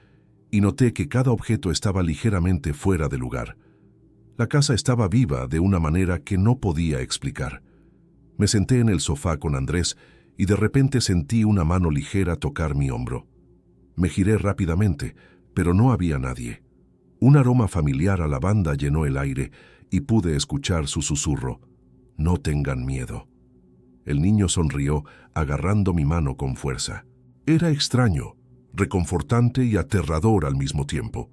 y noté que cada objeto estaba ligeramente fuera de lugar. La casa estaba viva de una manera que no podía explicar. Me senté en el sofá con Andrés y de repente sentí una mano ligera tocar mi hombro. Me giré rápidamente, pero no había nadie. Un aroma familiar a lavanda llenó el aire y pude escuchar su susurro: «No tengan miedo». El niño sonrió, agarrando mi mano con fuerza. Era extraño, reconfortante y aterrador al mismo tiempo.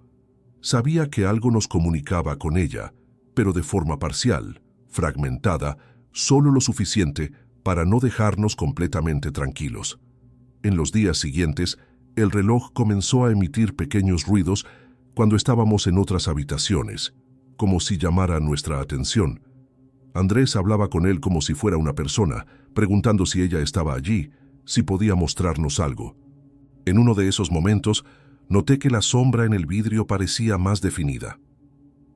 Sabía que algo nos comunicaba con ella, pero de forma parcial, fragmentada, solo lo suficiente para no dejarnos completamente tranquilos. En los días siguientes, el reloj comenzó a emitir pequeños ruidos cuando estábamos en otras habitaciones, como si llamara nuestra atención. Andrés hablaba con él como si fuera una persona, preguntando si ella estaba allí, si podía mostrarnos algo. En uno de esos momentos, noté que la sombra en el vidrio parecía más definida.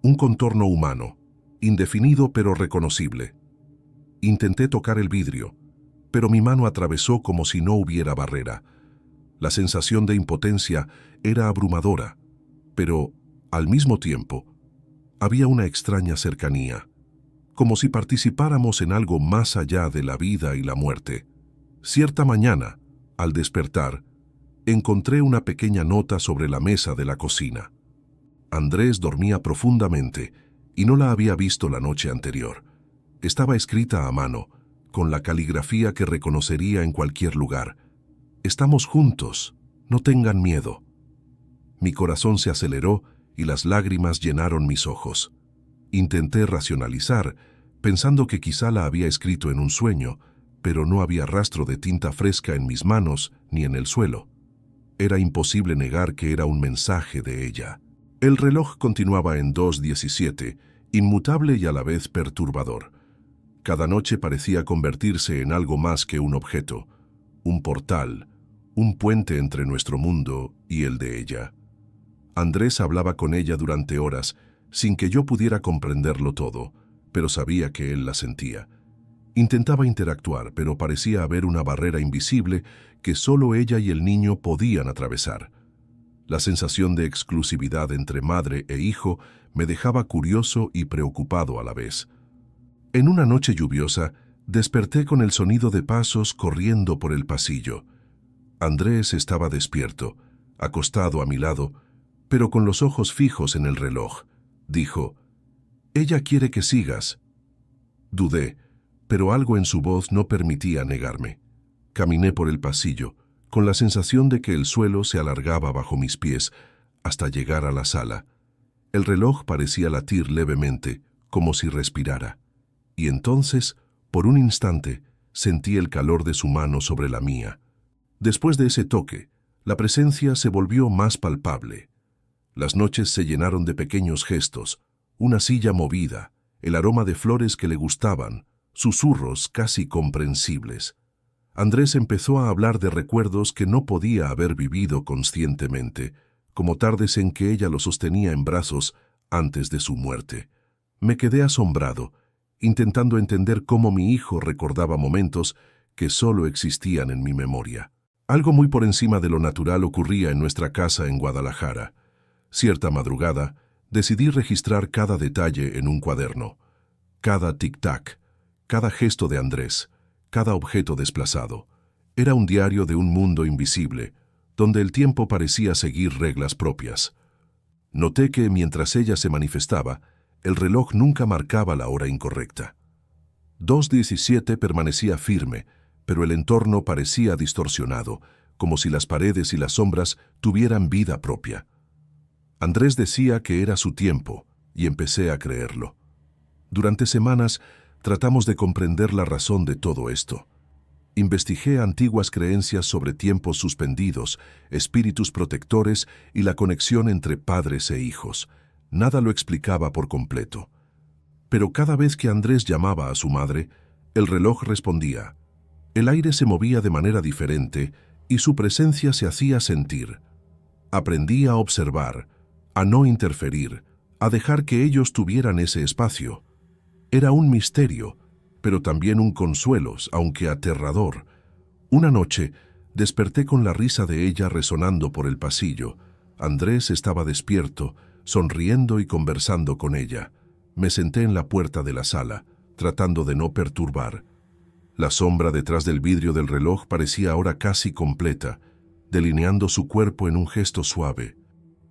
Un contorno humano, indefinido pero reconocible. Intenté tocar el vidrio, pero mi mano atravesó como si no hubiera barrera. La sensación de impotencia era abrumadora, pero, al mismo tiempo, había una extraña cercanía, como si participáramos en algo más allá de la vida y la muerte. Cierta mañana, al despertar, encontré una pequeña nota sobre la mesa de la cocina. Andrés dormía profundamente y no la había visto la noche anterior. Estaba escrita a mano, con la caligrafía que reconocería en cualquier lugar: «Estamos juntos, no tengan miedo». Mi corazón se aceleró y las lágrimas llenaron mis ojos. Intenté racionalizar, pensando que quizá la había escrito en un sueño, pero no había rastro de tinta fresca en mis manos ni en el suelo. Era imposible negar que era un mensaje de ella. El reloj continuaba en 2:17, inmutable y a la vez perturbador. Cada noche parecía convertirse en algo más que un objeto, un portal, un puente entre nuestro mundo y el de ella. Andrés hablaba con ella durante horas, sin que yo pudiera comprenderlo todo, pero sabía que él la sentía. Intentaba interactuar, pero parecía haber una barrera invisible que solo ella y el niño podían atravesar. La sensación de exclusividad entre madre e hijo me dejaba curioso y preocupado a la vez. En una noche lluviosa, desperté con el sonido de pasos corriendo por el pasillo. Andrés estaba despierto, acostado a mi lado, pero con los ojos fijos en el reloj. Dijo: «Ella quiere que sigas». Dudé, pero algo en su voz no permitía negarme. Caminé por el pasillo, con la sensación de que el suelo se alargaba bajo mis pies, hasta llegar a la sala. El reloj parecía latir levemente, como si respirara. Y entonces, por un instante, sentí el calor de su mano sobre la mía. Después de ese toque, la presencia se volvió más palpable. Las noches se llenaron de pequeños gestos, una silla movida, el aroma de flores que le gustaban, susurros casi comprensibles. Andrés empezó a hablar de recuerdos que no podía haber vivido conscientemente, como tardes en que ella lo sostenía en brazos antes de su muerte. Me quedé asombrado, intentando entender cómo mi hijo recordaba momentos que solo existían en mi memoria. Algo muy por encima de lo natural ocurría en nuestra casa en Guadalajara. Cierta madrugada, decidí registrar cada detalle en un cuaderno. Cada tic-tac, cada gesto de Andrés, cada objeto desplazado. Era un diario de un mundo invisible, donde el tiempo parecía seguir reglas propias. Noté que, mientras ella se manifestaba, el reloj nunca marcaba la hora incorrecta. 2:17 permanecía firme, pero el entorno parecía distorsionado, como si las paredes y las sombras tuvieran vida propia. Andrés decía que era su tiempo, y empecé a creerlo. Durante semanas tratamos de comprender la razón de todo esto. Investigué antiguas creencias sobre tiempos suspendidos, espíritus protectores y la conexión entre padres e hijos. Nada lo explicaba por completo. Pero cada vez que Andrés llamaba a su madre, el reloj respondía. El aire se movía de manera diferente y su presencia se hacía sentir. Aprendí a observar, a no interferir, a dejar que ellos tuvieran ese espacio. Era un misterio, pero también un consuelo, aunque aterrador. Una noche, desperté con la risa de ella resonando por el pasillo. Andrés estaba despierto, sonriendo y conversando con ella. Me senté en la puerta de la sala, tratando de no perturbar. La sombra detrás del vidrio del reloj parecía ahora casi completa, delineando su cuerpo en un gesto suave.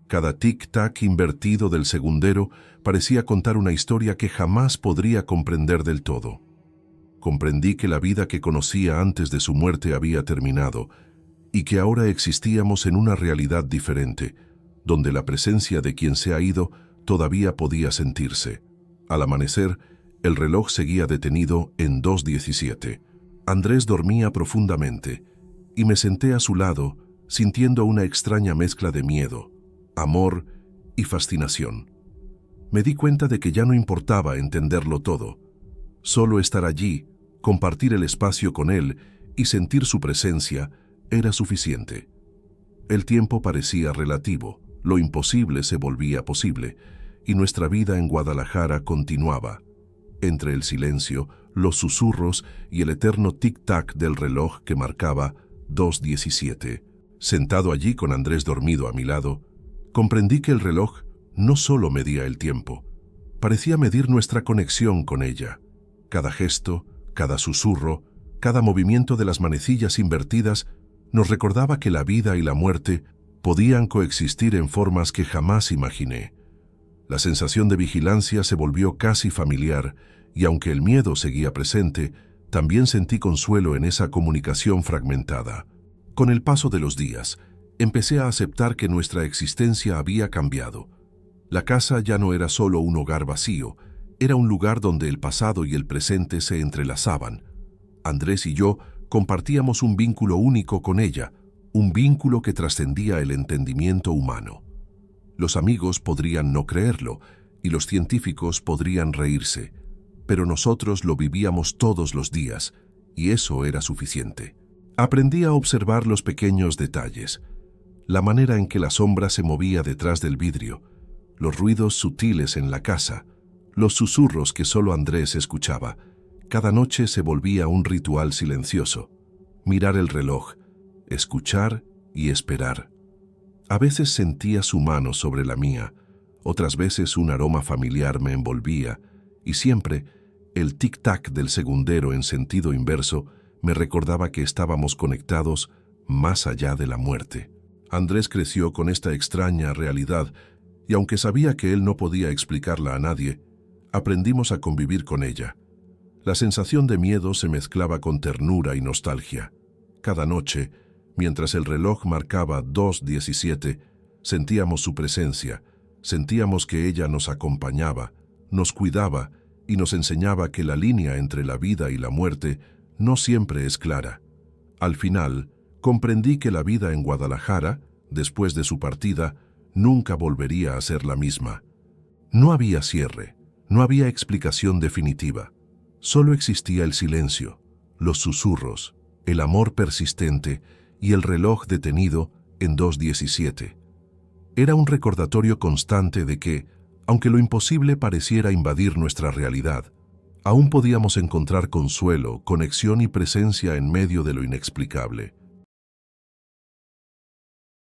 Cada tic-tac invertido del segundero parecía contar una historia que jamás podría comprender del todo. Comprendí que la vida que conocía antes de su muerte había terminado y que ahora existíamos en una realidad diferente, donde la presencia de quien se ha ido todavía podía sentirse. Al amanecer, el reloj seguía detenido en 2:17. Andrés dormía profundamente y me senté a su lado, sintiendo una extraña mezcla de miedo, amor y fascinación. Me di cuenta de que ya no importaba entenderlo todo. Solo estar allí, compartir el espacio con él y sentir su presencia era suficiente. El tiempo parecía relativo, lo imposible se volvía posible, y nuestra vida en Guadalajara continuaba. Entre el silencio, los susurros y el eterno tic-tac del reloj que marcaba 2:17. Sentado allí con Andrés dormido a mi lado, comprendí que el reloj no solo medía el tiempo, parecía medir nuestra conexión con ella. Cada gesto, cada susurro, cada movimiento de las manecillas invertidas nos recordaba que la vida y la muerte podían coexistir en formas que jamás imaginé. La sensación de vigilancia se volvió casi familiar y aunque el miedo seguía presente, también sentí consuelo en esa comunicación fragmentada. Con el paso de los días, empecé a aceptar que nuestra existencia había cambiado. La casa ya no era solo un hogar vacío, era un lugar donde el pasado y el presente se entrelazaban. Andrés y yo compartíamos un vínculo único con ella, un vínculo que trascendía el entendimiento humano. Los amigos podrían no creerlo y los científicos podrían reírse, pero nosotros lo vivíamos todos los días y eso era suficiente. Aprendí a observar los pequeños detalles, la manera en que la sombra se movía detrás del vidrio, los ruidos sutiles en la casa, los susurros que solo Andrés escuchaba. Cada noche se volvía un ritual silencioso. Mirar el reloj, escuchar y esperar. A veces sentía su mano sobre la mía, otras veces un aroma familiar me envolvía, y siempre el tic-tac del segundero en sentido inverso me recordaba que estábamos conectados más allá de la muerte. Andrés creció con esta extraña realidad, y aunque sabía que él no podía explicarla a nadie, aprendimos a convivir con ella. La sensación de miedo se mezclaba con ternura y nostalgia. Cada noche, mientras el reloj marcaba 2:17, sentíamos su presencia, sentíamos que ella nos acompañaba, nos cuidaba y nos enseñaba que la línea entre la vida y la muerte no siempre es clara. Al final, comprendí que la vida en Guadalajara, después de su partida, nunca volvería a ser la misma. No había cierre, no había explicación definitiva. Solo existía el silencio, los susurros, el amor persistente y el reloj detenido en 2:17. Era un recordatorio constante de que, aunque lo imposible pareciera invadir nuestra realidad, aún podíamos encontrar consuelo, conexión y presencia en medio de lo inexplicable.